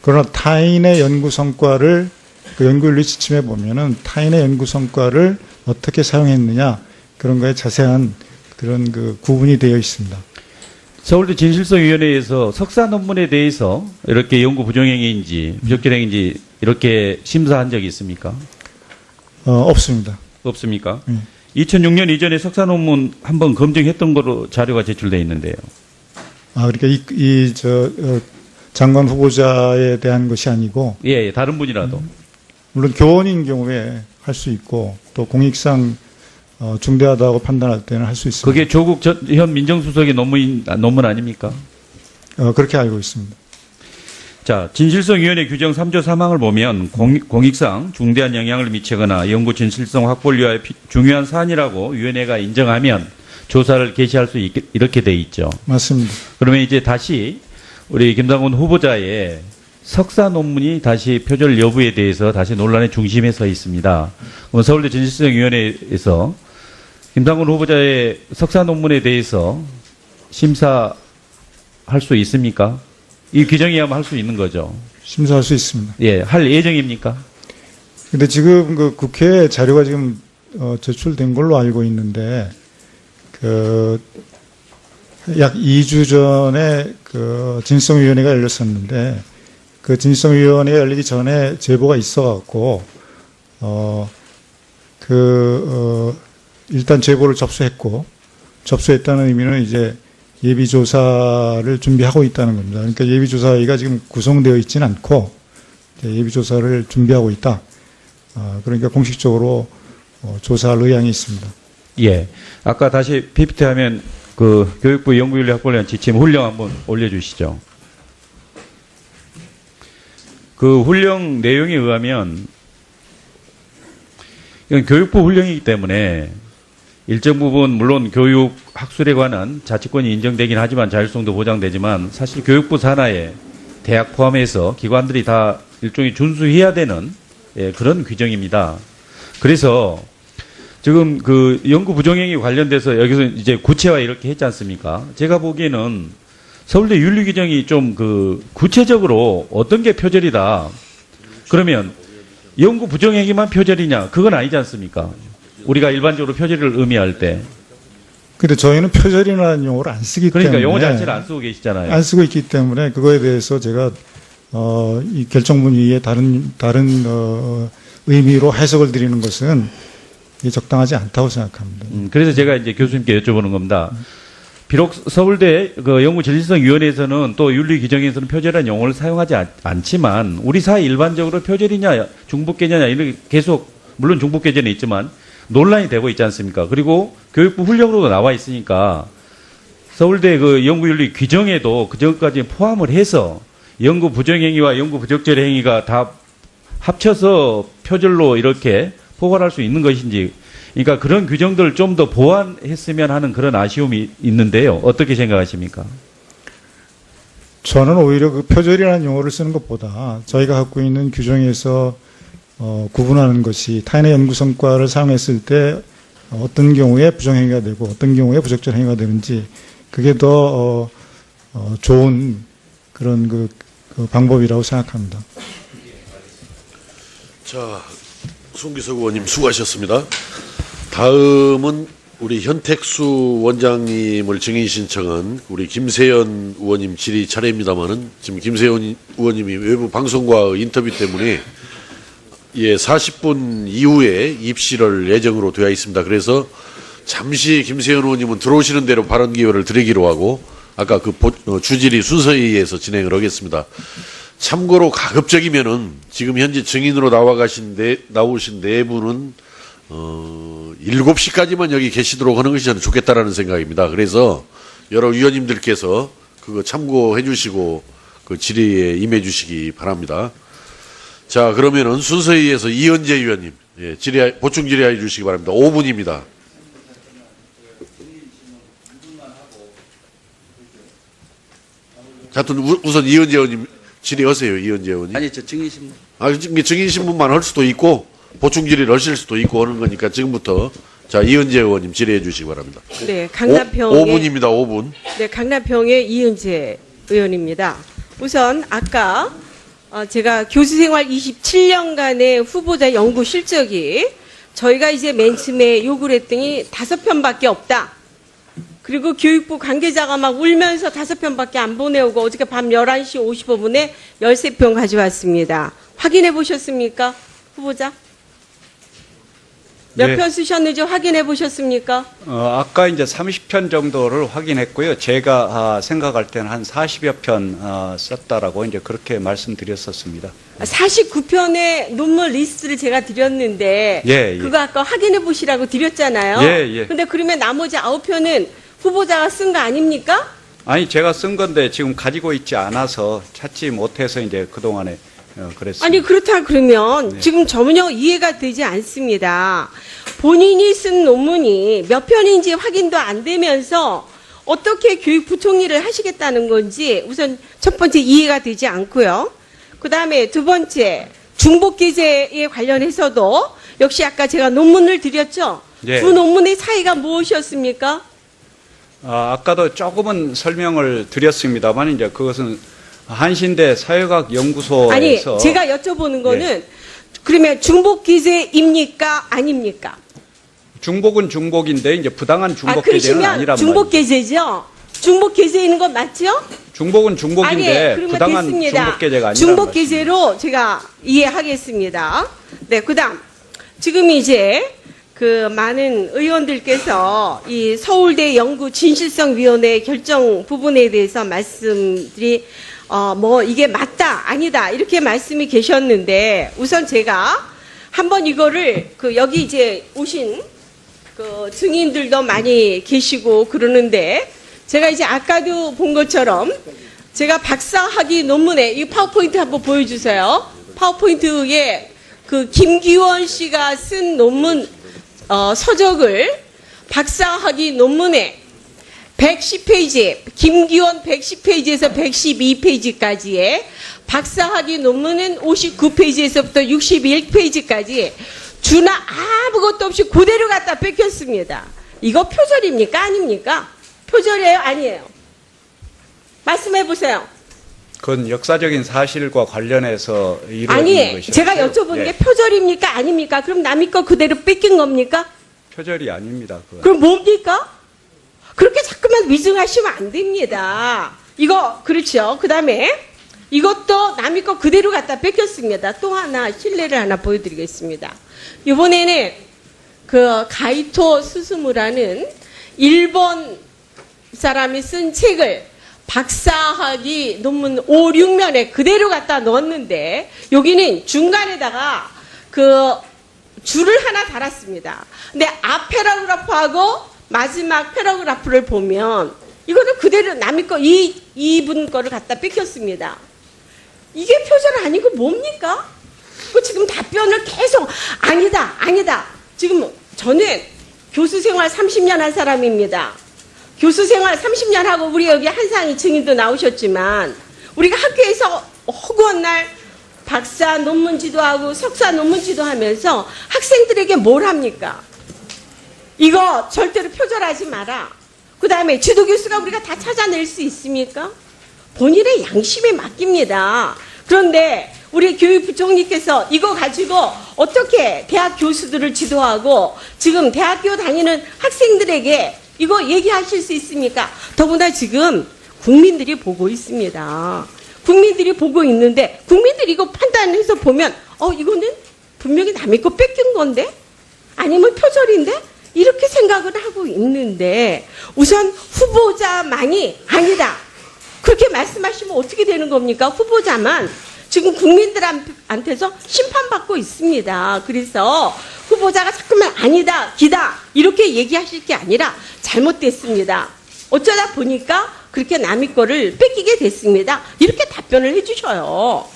그러나 타인의 연구 성과를 그 연구윤리 지침에 보면은 타인의 연구 성과를 어떻게 사용했느냐 그런 거에 자세한 그런 그 구분이 되어 있습니다. 서울대 진실성위원회에서 석사 논문에 대해서 이렇게 연구 부정행위인지 부적절 행위인지 이렇게 심사한 적이 있습니까? 없습니다. 없습니까? 2006년 이전에 석사 논문 한번 검증했던 거로 자료가 제출되어 있는데요. 아, 그러니까 장관 후보자에 대한 것이 아니고 예, 다른 분이라도. 물론 교원인 경우에 할 수 있고 또 공익상 중대하다고 판단할 때는 할 수 있습니다. 그게 조국 현 민정수석의 논문 아닙니까? 그렇게 알고 있습니다. 자, 진실성위원회 규정 3조 3항을 보면 공익상 중대한 영향을 미치거나 연구 진실성 확보를 위하여 중요한 사안이라고 위원회가 인정하면 조사를 개시할 수 있게 이렇게 돼 있죠. 맞습니다. 그러면 이제 다시 우리 김상곤 후보자의 석사 논문이 다시 표절 여부에 대해서 다시 논란의 중심에 서 있습니다. 그럼 서울대 진실성위원회에서 김상곤 후보자의 석사 논문에 대해서 심사할 수 있습니까? 이 규정에 의하면 할 수 있는 거죠. 심사할 수 있습니다. 예, 할 예정입니까? 근데 지금 그 국회에 자료가 지금 제출된 걸로 알고 있는데 약 2주 전에 그 진성위원회가 열렸었는데 그 진성위원회가 열리기 전에 제보가 있어갖고 일단 제보를 접수했다는 의미는 이제 예비조사를 준비하고 있다는 겁니다. 그러니까 예비조사위가 지금 구성되어 있지는 않고 예비조사를 준비하고 있다. 그러니까 공식적으로 조사할 의향이 있습니다. 예. 아까 다시 PPT하면 그 교육부 연구윤리 확보를 지침 훈령 한번 올려주시죠. 그 훈령 내용에 의하면 이건 교육부 훈령이기 때문에 일정 부분 물론 교육 학술에 관한 자치권이 인정되긴 하지만 자율성도 보장되지만 사실 교육부 산하에 대학 포함해서 기관들이 다 일종의 준수해야 되는 그런 규정입니다. 그래서 지금 그 연구 부정행위 관련돼서 여기서 이제 구체화 이렇게 했지 않습니까? 제가 보기에는 서울대 윤리 규정이 좀 그 구체적으로 어떤 게 표절이다. 그러면 연구 부정행위만 표절이냐? 그건 아니지 않습니까? 우리가 일반적으로 표절을 의미할 때. 근데 저희는 표절이라는 용어를 안 쓰기 그러니까 때문에 용어 자체를 안 쓰고 계시잖아요. 안 쓰고 있기 때문에 그거에 대해서 제가 이 결정문 위에 다른 의미로 해석을 드리는 것은 이게 적당하지 않다고 생각합니다. 그래서 제가 이제 교수님께 여쭤보는 겁니다. 비록 서울대 그 연구진실성위원회에서는 또 윤리 규정에서는 표절이라는 용어를 사용하지 않지만 우리 사회 일반적으로 표절이냐 중복개념이냐 이렇게 계속 물론 중복개념이 있지만 논란이 되고 있지 않습니까? 그리고 교육부 훈령으로도 나와 있으니까 서울대 그 연구윤리 규정에도 그 전까지 포함을 해서 연구 부정행위와 연구 부적절 행위가 다 합쳐서 표절로 이렇게 포괄할 수 있는 것인지, 그러니까 그런 규정들을 좀 더 보완했으면 하는 그런 아쉬움이 있는데요. 어떻게 생각하십니까? 저는 오히려 그 표절이라는 용어를 쓰는 것보다 저희가 갖고 있는 규정에서 구분하는 것이 타인의 연구 성과를 사용했을 때 어떤 경우에 부정행위가 되고 어떤 경우에 부적절 행위가 되는지 그게 더 좋은 그런 그 방법이라고 생각합니다. 자, 송기석 의원님 수고하셨습니다. 다음은 우리 현택수 원장님을 증인 신청한 우리 김세연 의원님 질의 차례입니다만은 지금 김세연 의원님이 외부 방송과의 인터뷰 때문에 40분 이후에 입실을 예정으로 되어 있습니다. 그래서 잠시 김세연 의원님은 들어오시는 대로 발언 기회를 드리기로 하고 아까 그 주질의 순서에 의해서 진행을 하겠습니다. 참고로 가급적이면은 지금 현재 증인으로 나오신 네 분은 7시까지만 여기 계시도록 하는 것이 저는 좋겠다라는 생각입니다. 그래서 여러 위원님들께서 그거 참고해 주시고 그 질의에 임해 주시기 바랍니다. 자, 그러면은 순서에 의해서 이현재 위원님, 보충 질의해 주시기 바랍니다. 5분입니다. 하여튼 우선 이현재 의원님 질의하세요. 이현재 의원님. 아니, 저 증인신문. 증인신문만 할 수도 있고 보충 질의를 하실 수도 있고 하는 거니까 지금부터 자, 이은재 의원님 질의해 주시기 바랍니다. 네, 강남평의 5분입니다. 5분. 네, 강남평의 이은재 의원입니다. 우선 아까 제가 교수 생활 27년간의 후보자 연구 실적이 저희가 이제 맨 처음에 요구를 했더니 5편밖에 없다. 그리고 교육부 관계자가 막 울면서 5편밖에 안 보내오고 어저께 밤 11시 55분에 13편 가져왔습니다. 확인해 보셨습니까? 후보자? 몇 편 쓰셨는지 확인해 보셨습니까? 아까 이제 30편 정도를 확인했고요. 제가 생각할 때는 한 40여 편 썼다라고 이제 그렇게 말씀드렸었습니다. 49편의 논문 리스트를 제가 드렸는데 그거 아까 확인해 보시라고 드렸잖아요. 근데 그러면 나머지 9편은 후보자가 쓴 거 아닙니까? 아니, 제가 쓴 건데 지금 가지고 있지 않아서 찾지 못해서 이제 그동안에 그랬습니다. 아니, 그렇다 그러면 지금 전혀 이해가 되지 않습니다. 본인이 쓴 논문이 몇 편인지 확인도 안 되면서 어떻게 교육부총리를 하시겠다는 건지 우선 첫 번째 이해가 되지 않고요. 그 다음에 두 번째, 중복기재에 관련해서도 역시 아까 제가 논문을 드렸죠. 두 논문의 차이가 무엇이었습니까? 아까도 조금은 설명을 드렸습니다만 이제 그것은 한신대 사회과학연구소에서 아니, 제가 여쭤보는 거는 그러면 중복기재입니까? 아닙니까? 중복은 중복인데 이제 부당한 중복 게재는 그러시면 아니란 중복 말이에요. 게재죠? 중복 게재인 거 맞죠? 중복은 중복인데 그러면 부당한 됐습니다. 중복 게재가 아니란 중복 말이에요. 게재로 제가 이해하겠습니다. 네, 그다음 지금 이제 그 많은 의원들께서 이 서울대 연구 진실성위원회 결정 부분에 대해서 말씀들이 뭐 이게 맞다 아니다 이렇게 말씀이 계셨는데 우선 제가 한번 이거를 그 여기 이제 오신 그 증인들도 많이 계시고 그러는데 제가 이제 아까도 본 것처럼 제가 박사학위 논문에 이 파워포인트 한번 보여주세요. 파워포인트에 그 김기원 씨가 쓴 논문 서적을 박사학위 논문에 110페이지, 김기원 110페이지에서 112페이지까지의 박사학위 논문은 59페이지에서부터 61페이지까지 주나 아무것도 없이 그대로 갖다 뺏겼습니다. 이거 표절입니까? 아닙니까? 표절이에요? 아니에요? 말씀해 보세요. 그건 역사적인 사실과 관련해서 이루어진 아니, 것이었어요. 제가 여쭤본 게 표절입니까? 아닙니까? 그럼 남의 거 그대로 뺏긴 겁니까? 표절이 아닙니다. 그건. 그럼 뭡니까? 그렇게 자꾸만 위증하시면 안 됩니다. 이거 그렇죠. 그 다음에 이것도 남의 거 그대로 갖다 뺏겼습니다. 또 하나 실례를 하나 보여드리겠습니다. 이번에는 그 가이토 스스무라는 일본 사람이 쓴 책을 박사학위 논문 5, 6면에 그대로 갖다 넣었는데 여기는 중간에다가 그 줄을 하나 달았습니다. 근데 앞 패러그래프하고 마지막 패러그래프를 보면 이거는 그대로 남의 거 이분 거를 갖다 뺏겼습니다. 이게 표절 아니고 뭡니까? 그 지금 답변을 계속 아니다. 지금 저는 교수 생활 30년 한 사람입니다. 교수 생활 30년 하고 우리 여기 한상희 증인도 나오셨지만 우리가 학교에서 허구한 날 박사 논문 지도하고 석사 논문 지도하면서 학생들에게 뭘 합니까? 이거 절대로 표절하지 마라. 그 다음에 지도교수가 우리가 다 찾아낼 수 있습니까? 본인의 양심에 맡깁니다. 그런데 우리 교육부총리께서 이거 가지고 어떻게 대학 교수들을 지도하고 지금 대학교 다니는 학생들에게 이거 얘기하실 수 있습니까? 더구나 지금 국민들이 보고 있습니다. 국민들이 보고 있는데 국민들이 이거 판단해서 보면 이거는 분명히 남의 거 뺏긴 건데 아니면 표절인데 이렇게 생각을 하고 있는데 우선 후보자만이 아니다. 그렇게 말씀하시면 어떻게 되는 겁니까? 후보자만 지금 국민들한테서 심판받고 있습니다. 그래서 후보자가 자꾸만 아니다, 기다 이렇게 얘기하실 게 아니라 잘못됐습니다. 어쩌다 보니까 그렇게 남의 거를 뺏기게 됐습니다. 이렇게 답변을 해주셔요.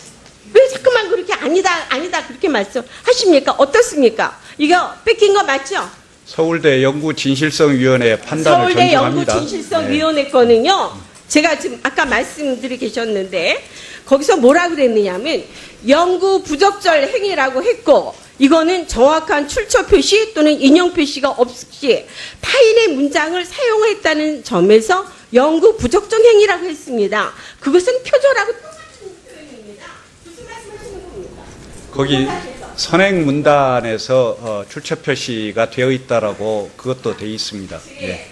왜 자꾸만 그렇게 아니다 그렇게 말씀하십니까? 어떻습니까? 이거 뺏긴 거 맞죠? 서울대 연구진실성위원회 판단을 서울대 존중합니다. 연구진실성위원회 거는요. 제가 지금 아까 말씀드리 계셨는데 거기서 뭐라 그랬느냐면 연구 부적절 행위라고 했고 이거는 정확한 출처 표시 또는 인용 표시가 없이 타인의 문장을 사용했다는 점에서 연구 부적정 행위라고 했습니다. 그것은 표절하고 똑같은 표현입니다. 무슨 말씀하시는 겁니까? 거기 선행 문단에서 출처 표시가 되어 있다라고 그것도 되어 있습니다. 예.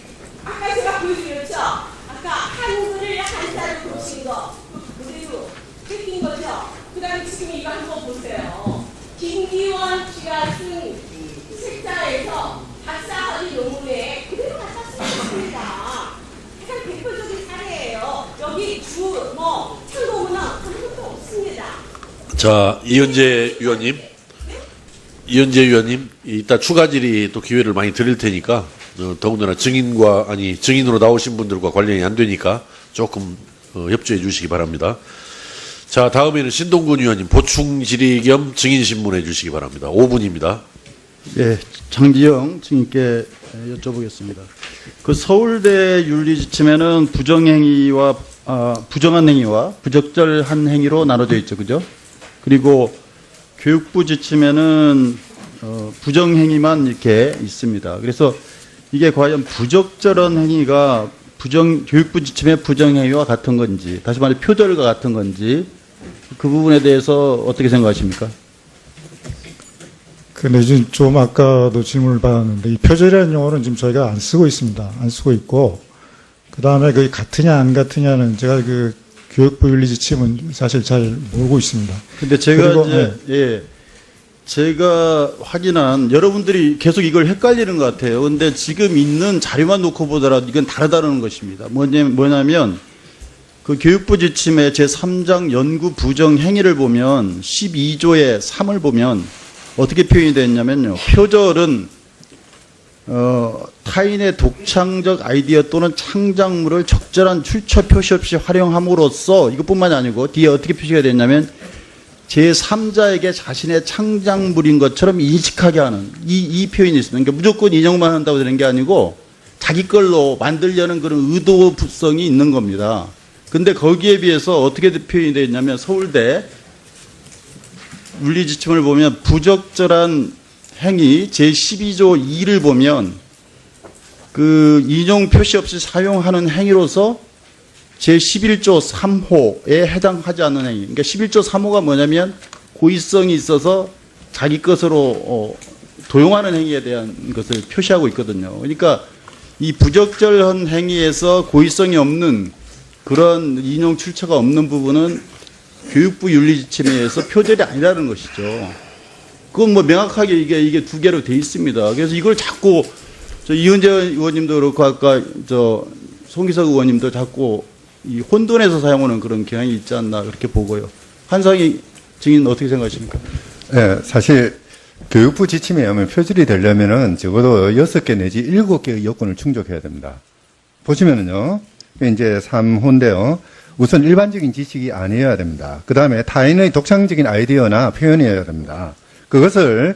아까 제가 보여드렸죠? 아까 한글을 한자로 고친 거 그대로 뺏긴 거죠? 그 다음에 지금 이거 한번 보세요. 김기원 씨가 쓴 책자에서 박사학위 논문에 그대로 갖다 쓰셨습니다. 가장 대표적인 사례예요. 여기 참고문은 아무것도 없습니다. 자, 이현재 위원님, 이따 추가 질의 또 기회를 많이 드릴 테니까, 더군다나 증인으로 나오신 분들과 관련이 안 되니까 조금 협조해 주시기 바랍니다. 자, 다음에는 신동근 위원님 보충 질의 겸 증인 신문해 주시기 바랍니다. 5분입니다. 예, 장지영 증인께 여쭤보겠습니다. 그 서울대 윤리지침에는 부정한 행위와 부적절한 행위로 나눠져 있죠, 그죠? 그리고 교육부 지침에는 부정행위만 이렇게 있습니다. 그래서 이게 과연 부적절한 행위가 교육부 지침의 부정행위와 같은 건지, 다시 말해 표절과 같은 건지, 그 부분에 대해서 어떻게 생각하십니까? 근데 지금 좀 아까도 질문을 받았는데 이 표절이라는 용어는 지금 저희가 안 쓰고 있습니다. 안 쓰고 있고 그 다음에 그게 같으냐 안 같으냐는 제가 그 교육부 윤리 지침은 사실 잘 모르고 있습니다. 근데 제가 그리고, 이제 예. 제가 확인한 여러분들이 계속 이걸 헷갈리는 것 같아요. 근데 지금 있는 자료만 놓고 보더라도 이건 다르다는 것입니다. 뭐냐면 그 교육부 지침의 제3장 연구 부정 행위를 보면 12조의 3을 보면 어떻게 표현이 됐냐면요. 표절은 타인의 독창적 아이디어 또는 창작물을 적절한 출처 표시 없이 활용함으로써 이것뿐만이 아니고 뒤에 어떻게 표시가 됐냐면 제3자에게 자신의 창작물인 것처럼 인식하게 하는 이 표현이 있습니다. 그러니까 무조건 인용만 한다고 되는 게 아니고 자기 걸로 만들려는 그런 의도성이 있는 겁니다. 근데 거기에 비해서 어떻게 표현이 되어 있냐면 서울대 윤리지침을 보면 부적절한 행위 제12조 2를 보면 그 인용 표시 없이 사용하는 행위로서 제11조 3호에 해당하지 않는 행위. 그러니까 11조 3호가 뭐냐면 고의성이 있어서 자기 것으로 도용하는 행위에 대한 것을 표시하고 있거든요. 그러니까 이 부적절한 행위에서 고의성이 없는 그런 인용 출처가 없는 부분은 교육부 윤리지침에 의해서 표절이 아니라는 것이죠. 그건 뭐 명확하게 이게 두 개로 돼 있습니다. 그래서 이걸 자꾸 이은재 의원님도 그렇고 아까 송기석 의원님도 자꾸 이 혼돈해서 사용하는 그런 경향이 있지 않나 그렇게 보고요. 한상희 증인 어떻게 생각하십니까? 네, 사실 교육부 지침에 의하면 표절이 되려면은 적어도 6개 내지 7개의 요건을 충족해야 됩니다. 보시면은요, 이제 3호인데요. 우선 일반적인 지식이 아니어야 됩니다. 그 다음에 타인의 독창적인 아이디어나 표현이어야 됩니다. 그것을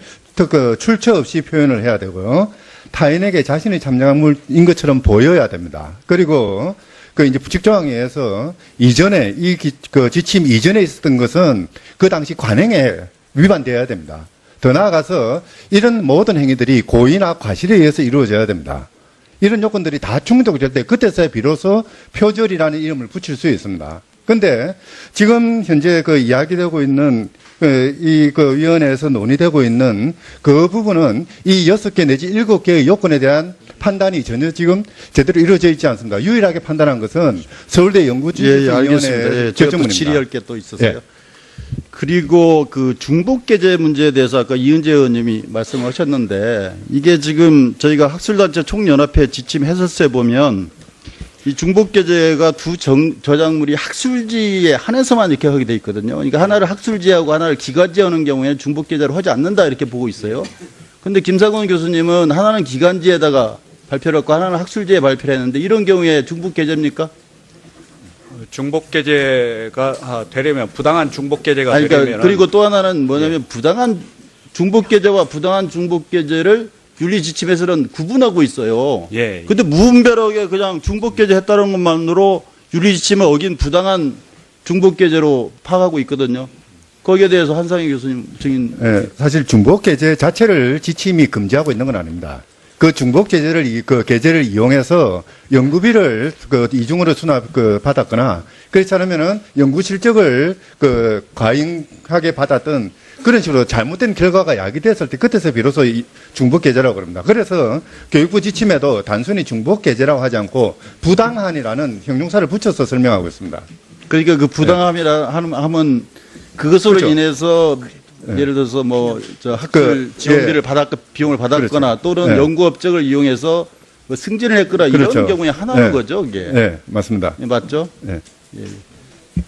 출처 없이 표현을 해야 되고요. 타인에게 자신의 참작물인 것처럼 보여야 됩니다. 그리고 그 이제 부칙조항에 의해서 이전에 그 지침 이전에 있었던 것은 그 당시 관행에 위반되어야 됩니다. 더 나아가서 이런 모든 행위들이 고의나 과실에 의해서 이루어져야 됩니다. 이런 요건들이 다 충족될 때 그때서야 비로소 표절이라는 이름을 붙일 수 있습니다. 근데 지금 현재 그 이야기되고 있는 그 위원회에서 논의되고 있는 그 부분은 이 6개 내지 7개의 요건에 대한 판단이 전혀 지금 제대로 이루어져 있지 않습니다. 유일하게 판단한 것은 서울대 연구진실위원회 결정문입니다. 질의할 게 또 있어서요. 그리고 그 중복계제 문제에 대해서 아까 이은재 의원님이 말씀하셨는데 이게 지금 저희가 학술단체 총연합회 지침 해설서에 보면 이 중복계제가 두 저작물이 학술지에 한해서만 이렇게 하게 돼 있거든요. 그러니까 하나를 학술지하고 하나를 기관지하는 경우에는 중복계제로 하지 않는다 이렇게 보고 있어요. 근데 김상곤 교수님은 하나는 기관지에다가 발표를 했고 하나는 학술지에 발표를 했는데 이런 경우에 중복계제입니까? 중복계제가 되려면 부당한 중복계제가 되려면 그리고 또 하나는 뭐냐면 부당한 중복계제와 부당한 중복계제를 윤리지침에서는 구분하고 있어요. 예. 근데 무분별하게 그냥 중복계제 했다는 것만으로 윤리지침을 어긴 부당한 중복계제로 파악하고 있거든요. 거기에 대해서 한상희 교수님 증인. 네, 사실 중복계제 자체를 지침이 금지하고 있는 건 아닙니다. 그 중복계제를 그 계제를 이용해서 연구비를 그 이중으로 받았거나 그렇지 않으면은 연구 실적을 그 과잉하게 받았던 그런 식으로 잘못된 결과가 야기됐을 때 그때서 비로소 이 중복계제라고 그럽니다. 그래서 교육부 지침에도 단순히 중복계제라고 하지 않고 부당한이라는 형용사를 붙여서 설명하고 있습니다. 그러니까 그 부당함이라 하면 그것으로 그렇죠. 인해서 예를 들어서 학술 지원비를 비용을 받았거나 그렇죠. 또는 연구 업적을 이용해서 승진을 했거나 그렇죠. 이런 경우에 하나는 거죠, 이게. 네, 맞습니다. 맞죠? 네. 예.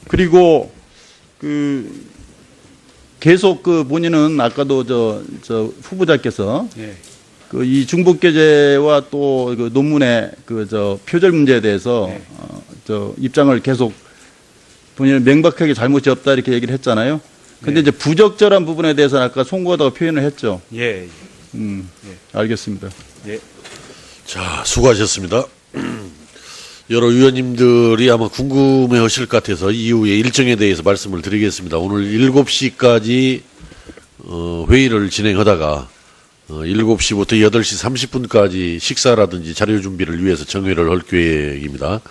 그리고 계속 본인은 아까도 후보자께서 그 이 중복계제와 또 그 논문의 표절 문제에 대해서 입장을 계속 본인은 명백하게 잘못이 없다 이렇게 얘기를 했잖아요. 근데 이제 부적절한 부분에 대해서는 아까 송구하다고 표현을 했죠. 예. 알겠습니다. 예. 자, 수고하셨습니다. 여러 위원님들이 아마 궁금해 하실 것 같아서 이후에 일정에 대해서 말씀을 드리겠습니다. 오늘 7시까지 회의를 진행하다가 7시부터 8시 30분까지 식사라든지 자료 준비를 위해서 정회를 할 계획입니다.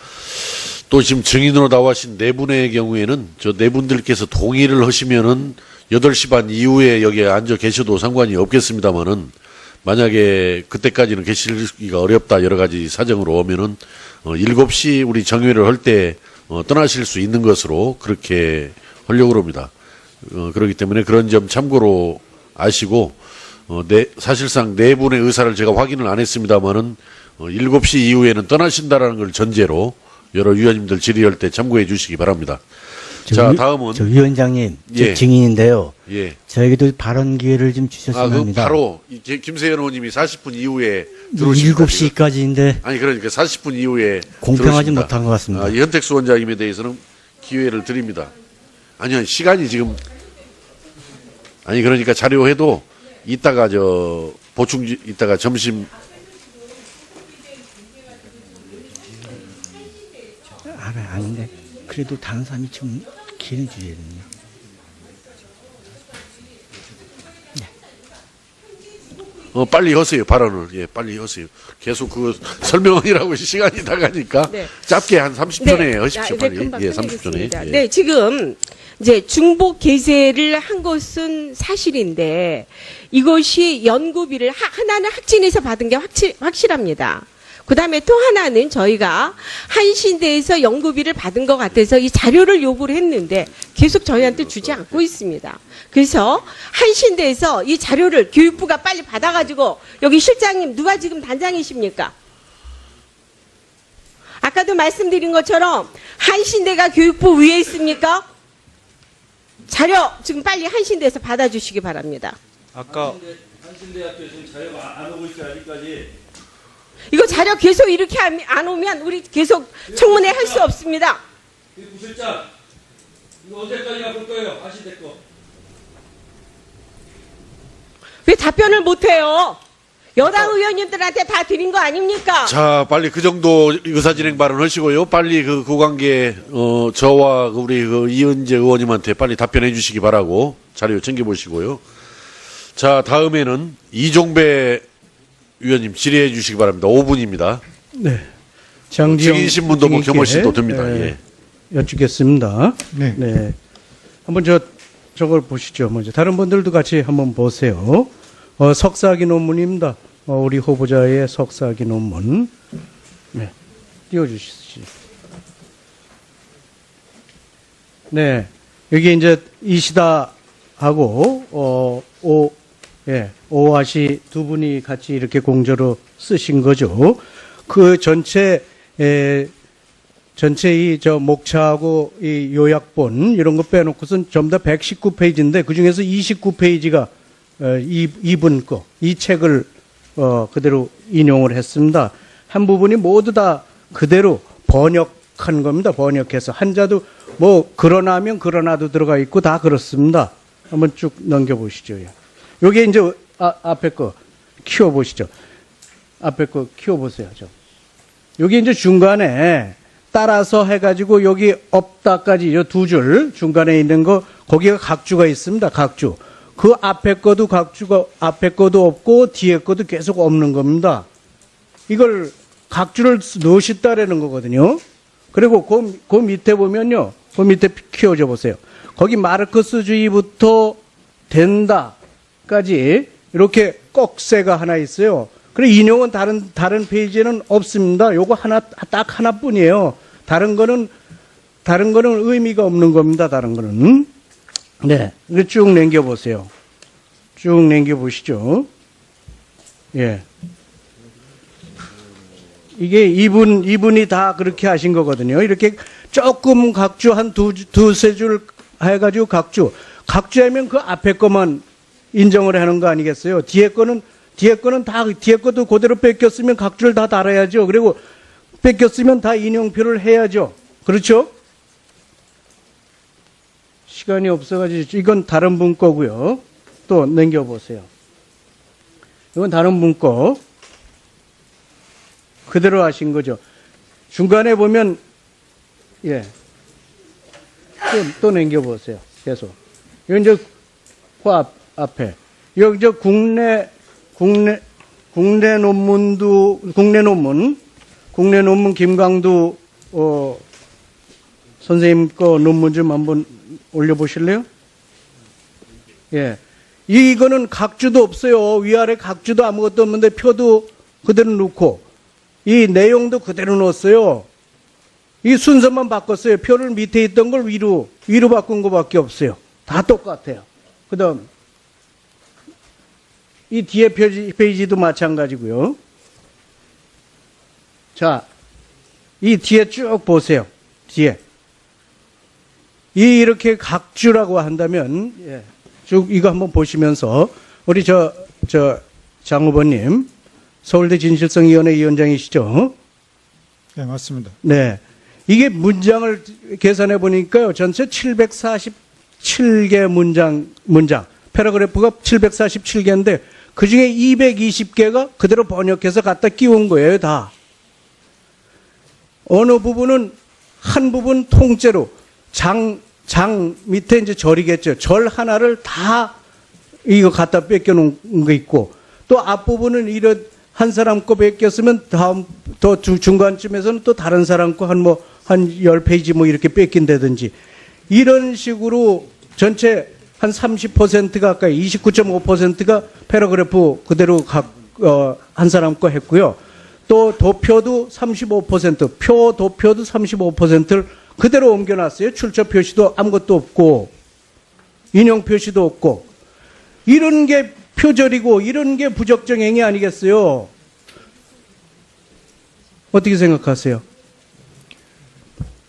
또 지금 증인으로 나와신 네 분의 경우에는 저 네 분들께서 동의를 하시면은 8시 반 이후에 여기에 앉아 계셔도 상관이 없겠습니다만은 만약에 그때까지는 계시기가 어렵다 여러 가지 사정으로 오면은 7시 우리 정회를 할 때 떠나실 수 있는 것으로 그렇게 하려고 합니다. 그렇기 때문에 그런 점 참고로 아시고 사실상 네 분의 의사를 제가 확인을 안 했습니다만은 7시 이후에는 떠나신다라는 걸 전제로 여러 위원님들 질의할 때 참고해 주시기 바랍니다. 자, 다음은 저 위원장님, 예. 저 증인인데요. 예. 저에게도 발언 기회를 좀 주셨으면 합니다. 바로 김세현 의원님이 40분 이후에 들어오신 7시까지인데 아니 그러니까 40분 이후에 공평하지 들어오십니다. 못한 것 같습니다. 이 현택수 원장님에 대해서는 기회를 드립니다. 아니요, 시간이 지금 그러니까 자료해도 이따가 이따가 점심 아닌데 그래도 다른 사람이 좀 기회를 주셔야 됩니다. 빨리 하세요, 발언을. 예, 빨리 하세요. 계속 설명하느라고 시간이 나가니까 네. 짧게 한 30초 내에 하십시오, 네, 빨리. 금방 예, 30초 내에. 끝내겠습니다. 예. 네, 지금 이제 중복 게재를 한 것은 사실인데 이것이 연구비를 하나는 학진에서 받은 게 확실합니다. 그다음에 또 하나는 저희가 한신대에서 연구비를 받은 것 같아서 이 자료를 요구를 했는데 계속 저희한테 주지 않고 있습니다. 그래서 한신대에서 이 자료를 교육부가 빨리 받아가지고 여기 실장님 누가 지금 단장이십니까? 아까도 말씀드린 것처럼 한신대가 교육부 위에 있습니까? 자료 지금 빨리 한신대에서 받아주시기 바랍니다. 아까 한신대학교 지금 자료가 안 오고 있어요, 아직까지. 이거 자료 계속 이렇게 안 오면 우리 계속 청문회 할 수 없습니다. 부실장, 이거 언제까지 볼 거예요, 한신대 거? 왜 답변을 못해요? 여당 의원님들한테 다 드린 거 아닙니까? 자, 빨리 그 정도 의사진행 발언 하시고요. 빨리 그 관계, 저와 우리 이은재 의원님한테 빨리 답변해 주시기 바라고 자료 챙겨보시고요. 자, 다음에는 이종배 위원님 질의해 주시기 바랍니다. 5분입니다. 네. 장지영 증인 신문도 뭐 증인께, 겸허시 또 듭니다. 예. 여쭙겠습니다. 네. 네. 한번 저걸 보시죠. 먼저 다른 분들도 같이 한번 보세요. 석사학위 논문입니다. 우리 후보자의 석사학위 논문. 네. 띄워주시죠. 네. 여기 이제 이시다하고, 오아시 두 분이 같이 이렇게 공저로 쓰신 거죠. 그 전체 이 목차하고 이 요약본 이런 거 빼놓고선 전부 다 119페이지인데 그 중에서 29페이지가 이분 거, 이 책을 그대로 인용을 했습니다. 한 부분이 모두 다 그대로 번역한 겁니다. 번역해서 한자도 뭐 그러나면 그러나도 들어가 있고 다 그렇습니다. 한번 쭉 넘겨보시죠. 요게 이제 앞에 거 키워보시죠. 앞에 거 키워보세요. 여기 이제 중간에 따라서 해가지고 여기 없다까지 요 두 줄 중간에 있는 거 거기가 각주가 있습니다. 각주. 그 앞에 거도 각주가 앞에 거도 없고 뒤에 거도 계속 없는 겁니다. 이걸 각주를 넣으셨다라는 거거든요. 그리고 그 밑에 보면요. 그 밑에 키워줘 보세요. 거기 마르크스주의부터 된다까지 이렇게 꺽쇠가 하나 있어요. 그래 인용은 다른 페이지에는 없습니다. 요거 딱 하나뿐이에요. 다른 거는 의미가 없는 겁니다. 다른 거는. 네. 쭉 남겨 보세요. 쭉 남겨 보시죠. 예. 이게 이분이 다 그렇게 하신 거거든요. 이렇게 조금 각주 한 두세 줄 해가지고 각주하면 그 앞에 거만 인정을 하는 거 아니겠어요? 뒤에 거는 다, 뒤에 것도 그대로 뺏겼으면 각주를 다 달아야죠. 그리고 뺏겼으면 다 인용표를 해야죠. 그렇죠? 시간이 없어가지고, 이건 다른 분 거고요. 또 넘겨보세요. 이건 다른 분 거. 그대로 하신 거죠. 중간에 보면, 예. 또 넘겨보세요. 계속. 이건 이제, 그 앞에. 여기 저 국내 논문 김강두 선생님 거 논문 좀 한번 올려보실래요? 예. 이거는 각주도 없어요. 위아래 각주도 아무것도 없는데 표도 그대로 넣고 이 내용도 그대로 넣었어요. 이 순서만 바꿨어요. 표를 밑에 있던 걸 위로 바꾼 것밖에 없어요. 다 똑같아요. 그다음 이 뒤에 페이지도 마찬가지고요. 자, 이 뒤에 쭉 보세요. 뒤에 이렇게 각주라고 한다면 쭉 이거 한번 보시면서 우리 장 후보님 서울대 진실성위원회 위원장이시죠? 네, 맞습니다. 네. 이게 문장을 계산해 보니까요. 전체 747개 문장, 패러그래프가 747개인데 그 중에 220개가 그대로 번역해서 갖다 끼운 거예요, 다. 어느 부분은 한 부분 통째로 장 밑에 이제 절이겠죠. 절 하나를 다 이거 갖다 뺏겨 놓은 거 있고 또 앞부분은 이런 한 사람 거 뺏겼으면 다음 또 중간쯤에서는 또 다른 사람 거 한 10페이지 뭐 이렇게 뺏긴다든지 이런 식으로 전체 한 30% 가까이 29.5%가 패러그래프 그대로 한 사람 거 했고요. 또 도표도 35%, 도표도 35%를 그대로 옮겨놨어요. 출처 표시도 아무것도 없고 인용 표시도 없고 이런 게 표절이고 이런 게 부적정 행위 아니겠어요? 어떻게 생각하세요?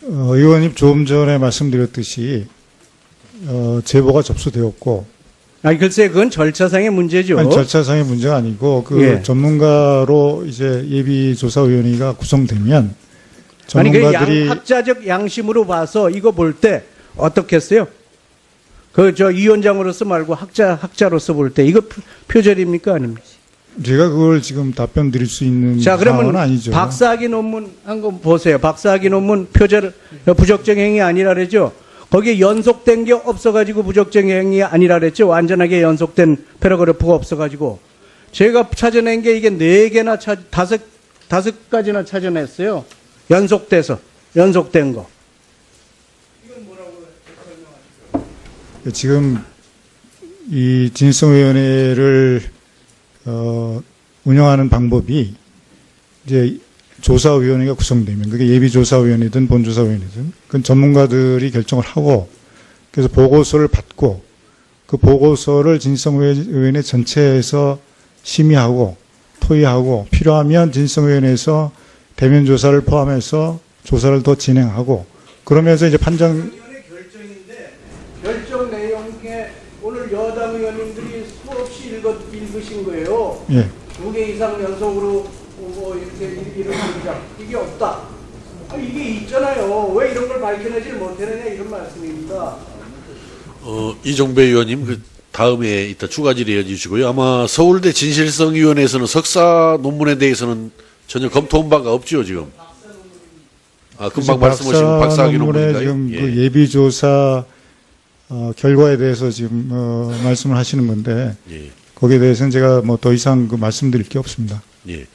의원님 조금 전에 말씀드렸듯이 제보가 접수되었고 아니 글쎄 그건 절차상의 문제죠. 아니, 절차상의 문제가 아니고 전문가로 이제 예비조사위원회가 구성되면 전문가들이 아니 그 학자적 양심으로 봐서 이거 볼 때 어떻겠어요? 위원장으로서 말고 학자로서 볼 때 이거 표절입니까 아닙니까? 제가 그걸 지금 답변 드릴 수 있는 상황은 그러면 아니죠. 박사학위 논문 한 거 보세요. 박사학위 논문 부적정 행위 아니라 그러죠. 거기에 연속된 게 없어가지고 부적정 행위 아니라 그랬죠. 완전하게 연속된 패러그래프가 없어가지고 제가 찾아낸 게 이게 4개나 다섯 가지나 찾아냈어요. 연속된 거. 이건 뭐라고 설명하실까요? 지금 이 진실성위원회를 운영하는 방법이 이제 조사위원회가 구성되면 그게 예비조사위원회든 본조사위원회든 그건 전문가들이 결정을 하고 그래서 보고서를 받고 그 보고서를 진실성위원회 전체에서 심의하고 토의하고 필요하면 진실성위원회에서 대면 조사를 포함해서 조사를 더 진행하고 그러면서 이제 판정 결정인데 결정 내용에 오늘 여당 의원님들이 수없이 읽으신 거예요. 예. 2개 이상 연속으로 뭐 이렇게 이런 문장 이게 없다. 이게 있잖아요. 왜 이런 걸 밝혀내지 못하느냐 이런 말씀입니다. 이종배 의원님 그 다음에 이따 추가 질의해 주시고요. 아마 서울대 진실성위원회에서는 석사 논문에 대해서는 전혀 검토한 바가 없죠 지금. 금방 말씀하신 박사학위 논문인가요? 지금 그 예비조사 결과에 대해서 지금 말씀을 하시는 건데 거기에 대해서는 제가 뭐 더 이상 그 말씀드릴 게 없습니다. 예.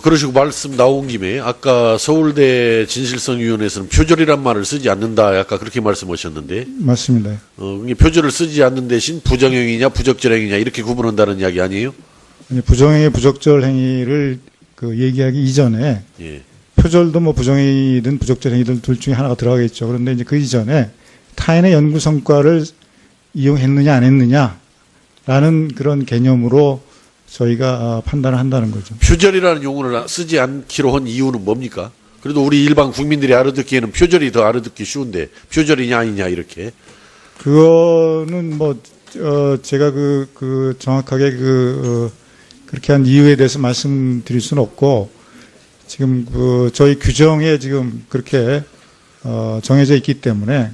그러시고 말씀 나온 김에 아까 서울대 진실성위원회에서는 표절이란 말을 쓰지 않는다. 아까 그렇게 말씀하셨는데. 맞습니다. 그게 표절을 쓰지 않는 대신 부정행위냐 부적절행위냐 이렇게 구분한다는 이야기 아니에요? 아니, 부정행위 부적절 행위를 그 얘기하기 이전에 표절도 뭐 부정행위든 부적절행위든 둘 중에 하나가 들어가겠죠. 그런데 이제 그 이전에 타인의 연구 성과를 이용했느냐 안 했느냐라는 그런 개념으로 저희가 판단을 한다는 거죠. 표절이라는 용어를 쓰지 않기로 한 이유는 뭡니까? 그래도 우리 일반 국민들이 알아듣기에는 표절이 더 알아듣기 쉬운데 표절이냐 아니냐 이렇게. 그거는 뭐 제가 정확하게 그렇게 한 이유에 대해서 말씀드릴 수는 없고 지금 저희 규정에 지금 그렇게 정해져 있기 때문에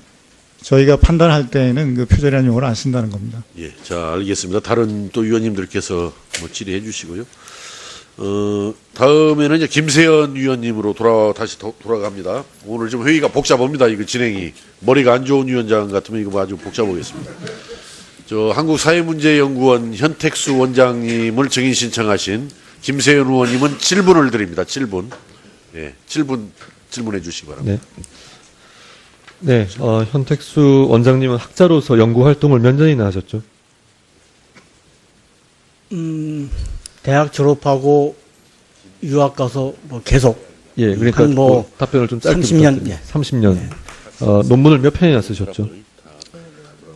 저희가 판단할 때에는 그 표절이라는 용어를 안 쓴다는 겁니다. 예, 자 알겠습니다. 다른 또 위원님들께서 뭐 질의해 주시고요. 다음에는 이제 김세연 위원님으로 다시 돌아갑니다. 오늘 좀 회의가 복잡합니다. 이거 진행이 머리가 안 좋은 위원장 같으면 이거 아주 복잡하겠습니다. 한국사회문제연구원 현택수 원장님을 증인 신청하신 김세연 의원님은 7분을 드립니다. 7분. 예, 7분 질문해 주시기 바랍니다. 네. 네, 현택수 원장님은 학자로서 연구 활동을 몇 년이나 하셨죠? 대학 졸업하고 유학 가서 뭐 계속 예, 그러니까 한 뭐 답변을 좀 짧게 30년, 부탁드립니다. 예. 30년. 논문을 몇 편이나 쓰셨죠?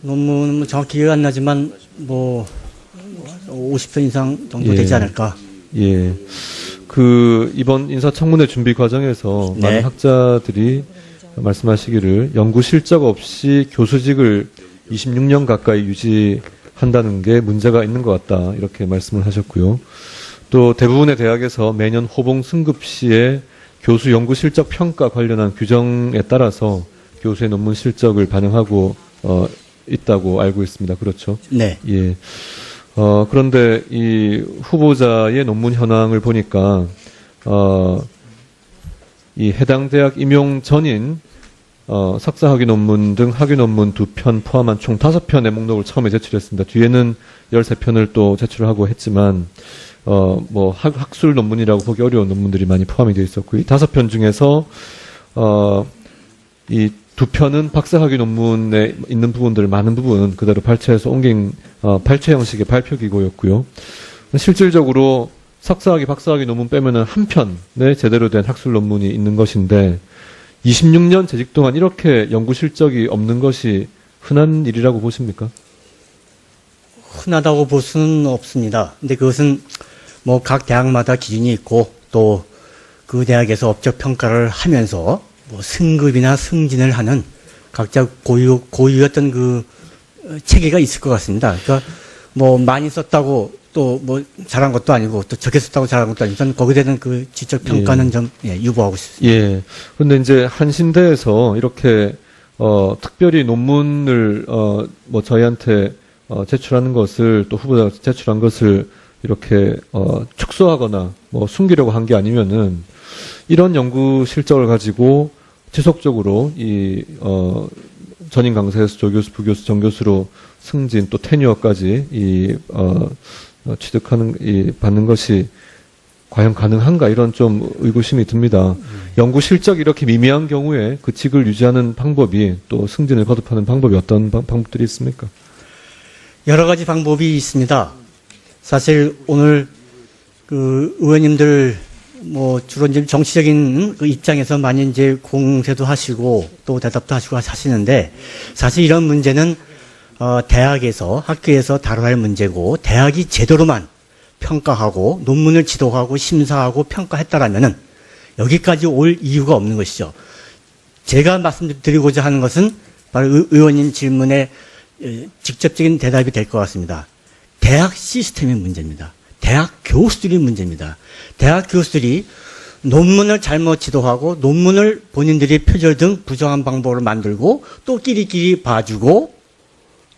논문은 정확히 기억이 안 나지만 뭐 50편 이상 정도 되지 않을까. 예. 이번 인사청문회 준비 과정에서 네. 많은 학자들이 말씀하시기를 연구 실적 없이 교수직을 26년 가까이 유지한다는 게 문제가 있는 것 같다. 이렇게 말씀을 하셨고요. 또 대부분의 대학에서 매년 호봉 승급 시에 교수 연구 실적 평가 관련한 규정에 따라서 교수의 논문 실적을 반영하고 있다고 알고 있습니다. 그렇죠? 네. 예. 그런데 이 후보자의 논문 현황을 보니까 이 해당 대학 임용 전인 석사 학위 논문 등 학위 논문 2편 포함한 총 5편의 목록을 처음에 제출했습니다. 뒤에는 13편을 또 제출하고 했지만 뭐 학술 논문이라고 보기 어려운 논문들이 많이 포함이 되어 있었고, 이 5편 중에서 이 2편은 박사학위 논문에 있는 부분들을 많은 부분은 그대로 발췌해서 옮긴 발췌 형식의 발표 기고였고요. 실질적으로 석사학위, 박사학위 논문 빼면은 한 편에 제대로 된 학술 논문이 있는 것인데 26년 재직 동안 이렇게 연구 실적이 없는 것이 흔한 일이라고 보십니까? 흔하다고 볼 수는 없습니다. 근데 그것은 뭐 각 대학마다 기준이 있고 또 그 대학에서 업적 평가를 하면서 뭐 승급이나 승진을 하는 각자 고유였던 그 체계가 있을 것 같습니다. 그러니까 뭐 많이 썼다고 또 뭐 잘한 것도 아니고 또 적게 썼다고 잘한 것도 아니고 저는 거기에 대한 그 지적 평가는 좀 유보하고 싶습니다. 예. 근데 이제 한신대에서 이렇게 특별히 논문을 뭐 저희한테 제출하는 것을 또 후보자가 제출한 것을 이렇게 축소하거나 뭐 숨기려고 한 게 아니면은 이런 연구 실적을 가지고 지속적으로 이 전임 강사에서 조교수, 부교수, 정교수로 승진 또 테뉴어까지 취득하는 받는 것이 과연 가능한가 이런 좀 의구심이 듭니다. 연구 실적이 이렇게 미미한 경우에 그 직을 유지하는 방법이 또 승진을 거듭하는 방법이 어떤 방법들이 있습니까? 여러 가지 방법이 있습니다. 사실 오늘 그 의원님들 뭐 주로 이제 정치적인 그 입장에서 많이 이제 공세도 하시고 또 대답도 하시고 하시는데 사실 이런 문제는 대학에서 학교에서 다뤄야 할 문제고 대학이 제대로만 평가하고 논문을 지도하고 심사하고 평가했다라면은 여기까지 올 이유가 없는 것이죠. 제가 말씀드리고자 하는 것은 바로 의원님 질문에 직접적인 대답이 될 것 같습니다. 대학 시스템의 문제입니다. 대학 교수들이 문제입니다. 대학 교수들이 논문을 잘못 지도하고 논문을 본인들이 표절 등 부정한 방법으로 만들고 또 끼리끼리 봐주고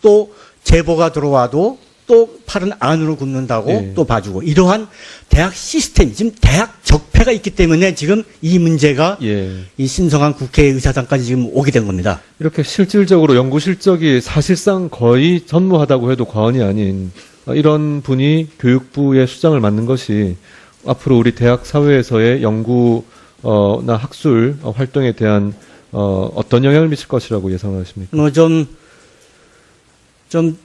또 제보가 들어와도 또 팔은 안으로 굽는다고 또 봐주고 이러한 대학 시스템, 지금 대학 적폐가 있기 때문에 지금 이 문제가 이 신성한 국회의사당까지 지금 오게 된 겁니다. 이렇게 실질적으로 연구 실적이 사실상 거의 전무하다고 해도 과언이 아닌 이런 분이 교육부의 수장을 맡는 것이 앞으로 우리 대학 사회에서의 연구나 학술 활동에 대한 어떤 영향을 미칠 것이라고 예상하십니까? 뭐 좀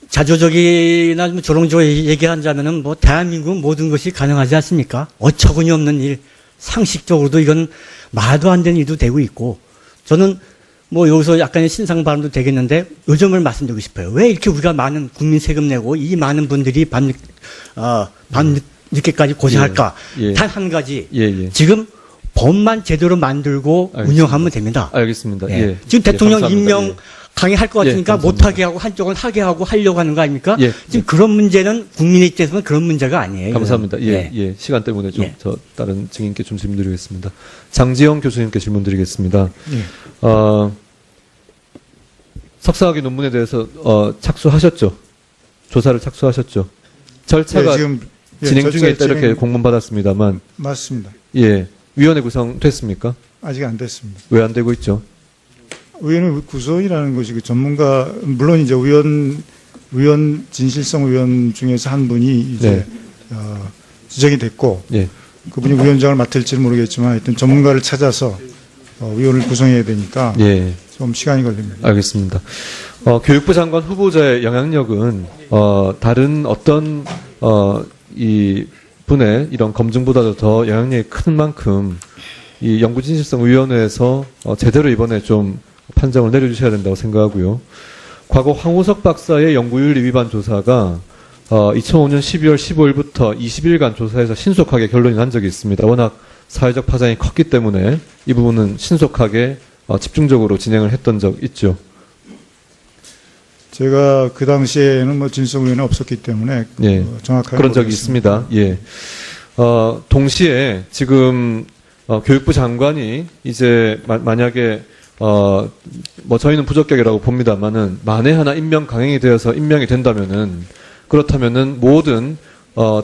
자조적이나 좀 조롱적으로 얘기하자면은 뭐 대한민국 모든 것이 가능하지 않습니까? 어처구니 없는 일, 상식적으로도 이건 말도 안 되는 일도 되고 있고 저는 뭐 여기서 약간의 신상 발언도 되겠는데 요점을 말씀드리고 싶어요. 왜 이렇게 우리가 많은 국민 세금 내고 이 많은 분들이 밤늦게까지 고생할까? 단 한 가지. 지금 법만 제대로 만들고 운영하면 됩니다. 알겠습니다. 지금 대통령 감사합니다. 임명 강행할 것 같으니까 못하게 하고 한쪽은 하게 하고 하려고 하는 거 아닙니까? 지금 그런 문제는 국민의 입장에서는 그런 문제가 아니에요. 감사합니다. 시간 때문에 좀 저 다른 증인께 좀 질문드리겠습니다. 장지영 교수님께 질문드리겠습니다. 석사학위 논문에 대해서 착수하셨죠? 조사를 착수하셨죠? 절차가 지금 진행 중에 있다 이렇게 공문 받았습니다만 맞습니다. 위원회 구성됐습니까? 아직 안 됐습니다. 왜 안 되고 있죠? 의원의 구성이라는 것이 그 전문가 물론 이제 의원 진실성 의원 중에서 한 분이 이제 지정이 됐고 그분이 위원장을 맡을지는 모르겠지만 하여튼 전문가를 찾아서 위원을 구성해야 되니까 좀 시간이 걸립니다. 알겠습니다. 교육부 장관 후보자의 영향력은 다른 어떤 이 분의 이런 검증보다도 더 영향력이 큰 만큼 이 연구진실성위원회에서 제대로 이번에 좀 판정을 내려주셔야 된다고 생각하고요. 과거 황우석 박사의 연구윤리 위반 조사가 2005년 12월 15일부터 20일간 조사해서 신속하게 결론이 난 적이 있습니다. 워낙 사회적 파장이 컸기 때문에 이 부분은 신속하게 집중적으로 진행을 했던 적 있죠. 제가 그 당시에는 뭐 진성위원회 없었기 때문에 예, 정확하게 그런 적이 모르겠습니다. 있습니다. 예. 동시에 지금 교육부 장관이 이제 만약에 뭐 저희는 부적격이라고 봅니다만은 만에 하나 임명 강행이 되어서 임명이 된다면은 그렇다면은 모든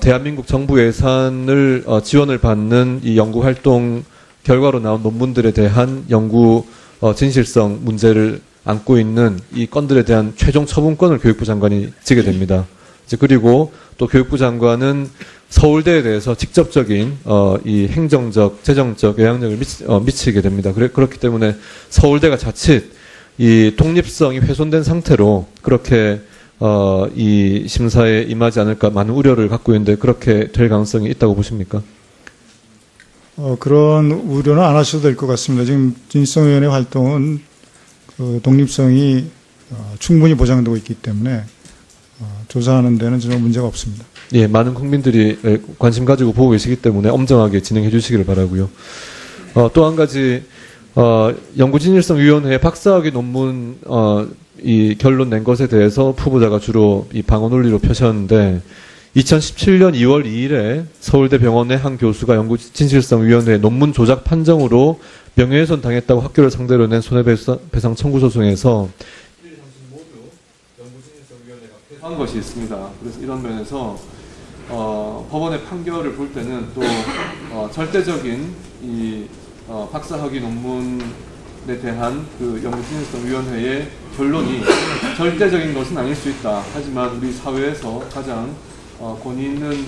대한민국 정부 예산을 지원을 받는 이 연구 활동 결과로 나온 논문들에 대한 연구 진실성 문제를 안고 있는 이 건들에 대한 최종 처분권을 교육부 장관이 지게 됩니다. 이제 그리고 또 교육부 장관은 서울대에 대해서 직접적인 이 행정적, 재정적 영향력을 미치게 됩니다. 그렇기 때문에 서울대가 자칫 이 독립성이 훼손된 상태로 그렇게 이 심사에 임하지 않을까 많은 우려를 갖고 있는데 그렇게 될 가능성이 있다고 보십니까? 그런 우려는 안 하셔도 될 것 같습니다. 지금 진실성위원회 활동은 그 독립성이 충분히 보장되고 있기 때문에 조사하는 데는 전혀 문제가 없습니다. 예, 많은 국민들이 관심 가지고 보고 계시기 때문에 엄정하게 진행해 주시기를 바라고요. 또 한 가지 연구진실성위원회 박사학위 논문 이 결론 낸 것에 대해서 후보자가 주로 이 방어 논리로 펴셨는데 2017년 2월 2일에 서울대병원의 한 교수가 연구진실성위원회 논문 조작 판정으로 명예훼손 당했다고 학교를 상대로 낸 손해배상 청구 소송에서 한 것이 있습니다. 그래서 이런 면에서 법원의 판결을 볼 때는 또 절대적인 이 박사학위 논문에 대한 그 연구진실성위원회의 결론이 절대적인 것은 아닐 수 있다. 하지만 우리 사회에서 가장 권위 있는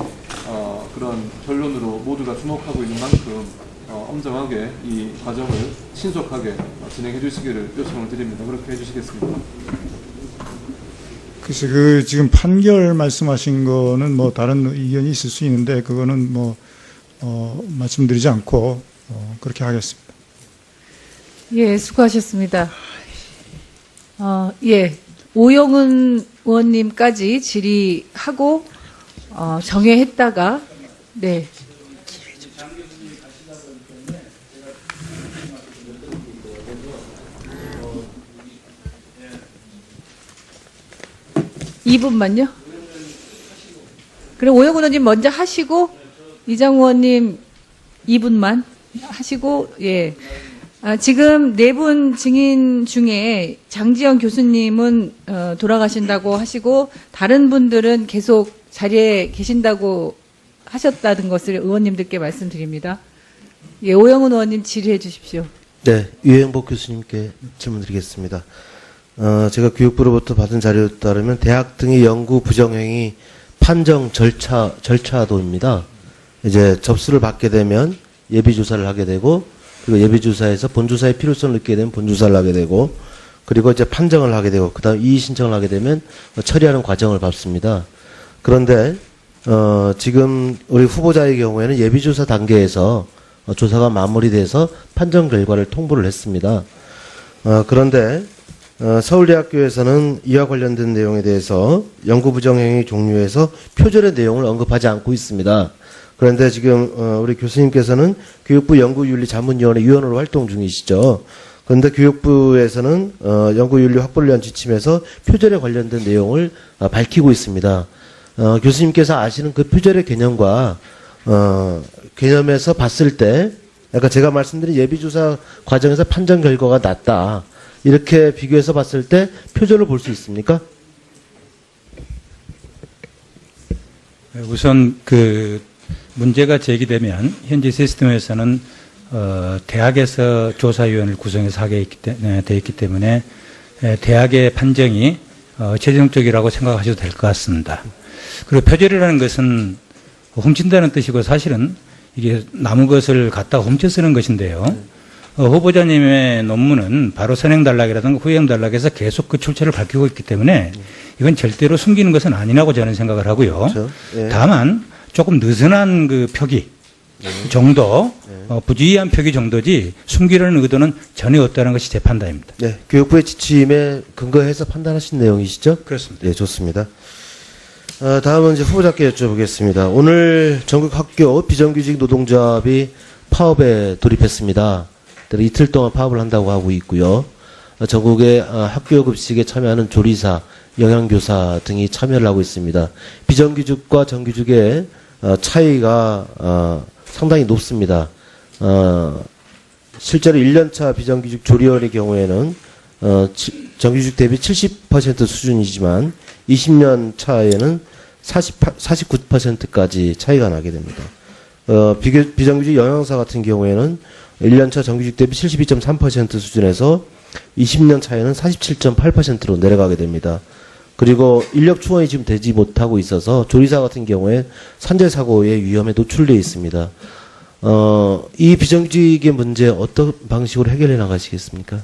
그런 결론으로 모두가 주목하고 있는 만큼 엄정하게 이 과정을 신속하게 진행해 주시기를 요청을 드립니다. 그렇게 해주시겠습니다. 글쎄, 그 지금 판결 말씀하신 거는 뭐 다른 의견이 있을 수 있는데 그거는 뭐 말씀드리지 않고 그렇게 하겠습니다. 예, 수고하셨습니다. 예, 오영훈 의원님까지 질의하고 정회했다가 네. (2분만요) 그럼 오영훈 의원님 먼저 하시고 이장우 의원님 2분만 하시고 예. 지금 네 분 증인 중에 장지영 교수님은 돌아가신다고 하시고 다른 분들은 계속 자리에 계신다고 하셨다는 것을 의원님들께 말씀드립니다. 예, 오영훈 의원님 질의해 주십시오. 네, 유행복 교수님께 질문드리겠습니다. 제가 교육부로부터 받은 자료에 따르면 대학 등의 연구 부정행위 판정 절차도입니다. 이제 접수를 받게 되면 예비조사를 하게 되고 그리고 예비조사에서 본조사의 필요성을 느끼게 되면 본조사를 하게 되고 그리고 이제 판정을 하게 되고 그다음 이의 신청을 하게 되면 처리하는 과정을 밟습니다. 그런데 지금 우리 후보자의 경우에는 예비조사 단계에서 조사가 마무리돼서 판정 결과를 통보를 했습니다. 그런데 서울대학교에서는 이와 관련된 내용에 대해서 연구부정행위 종류에서 표절의 내용을 언급하지 않고 있습니다. 그런데 지금 우리 교수님께서는 교육부 연구윤리자문위원회 위원으로 활동 중이시죠. 그런데 교육부에서는 연구윤리 확보를 위한 지침에서 표절에 관련된 내용을 밝히고 있습니다. 교수님께서 아시는 그 표절의 개념과 개념에서 봤을 때 아까 제가 말씀드린 예비조사 과정에서 판정 결과가 낮다. 이렇게 비교해서 봤을 때 표절을 볼 수 있습니까? 우선 그 문제가 제기되면 현재 시스템에서는 대학에서 조사위원을 구성해서 하게 돼 있기 때문에 대학의 판정이 최종적이라고 생각하셔도 될 것 같습니다. 그리고 표절이라는 것은 훔친다는 뜻이고 사실은 이게 남은 것을 갖다가 훔쳐 쓰는 것인데요. 후보자님의 논문은 바로 선행 단락이라든가 후행 단락에서 계속 그 출처를 밝히고 있기 때문에 이건 절대로 숨기는 것은 아니라고 저는 생각을 하고요. 그렇죠. 예. 다만 조금 느슨한 그 표기 정도, 부주의한 표기 정도지 숨기려는 의도는 전혀 없다는 것이 제 판단입니다. 네, 교육부의 지침에 근거해서 판단하신 내용이시죠? 그렇습니다. 네, 좋습니다. 다음은 이제 후보자께 여쭤보겠습니다. 오늘 전국 학교 비정규직 노동조합이 파업에 돌입했습니다. 이틀 동안 파업을 한다고 하고 있고요. 전국의 학교 급식에 참여하는 조리사, 영양교사 등이 참여를 하고 있습니다. 비정규직과 정규직의 차이가 상당히 높습니다. 실제로 1년차 비정규직 조리원의 경우에는 정규직 대비 70% 수준이지만 20년 차에는 49%까지 차이가 나게 됩니다. 비정규직 영양사 같은 경우에는 1년차 정규직 대비 72.3% 수준에서 20년 차에는 47.8%로 내려가게 됩니다. 그리고 인력 충원이 지금 되지 못하고 있어서 조리사 같은 경우에 산재 사고의 위험에 노출되어 있습니다. 이 비정규직의 문제 어떤 방식으로 해결해 나가시겠습니까?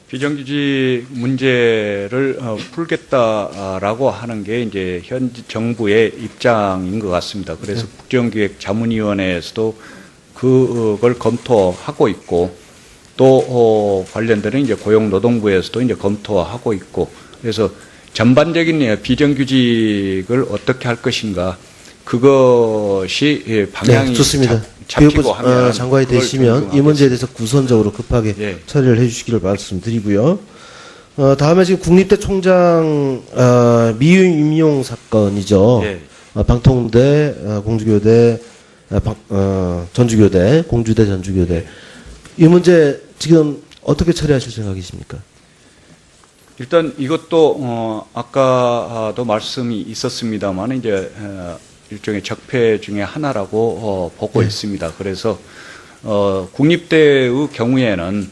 비정규직 문제를 풀겠다라고 하는 게 이제 현 정부의 입장인 것 같습니다. 그래서 국정기획자문위원회에서도 그걸 검토하고 있고 또 관련되는 이제 고용노동부에서도 이제 검토하고 있고 그래서 전반적인 비정규직을 어떻게 할 것인가 그것이 방향이 네, 좋습니다. 잡히고 교육부 하면 장관이 되시면 이 문제에 대해서 우선적으로 급하게 처리를 해주시기를 말씀드리고요. 다음에 지금 국립대 총장 미유 임용 사건이죠. 방통대, 공주교대, 전주교대, 공주대, 전주교대. 이 문제 지금 어떻게 처리하실 생각이십니까? 일단 이것도 아까도 말씀이 있었습니다만 이제 일종의 적폐 중에 하나라고 보고 있습니다. 그래서 국립대의 경우에는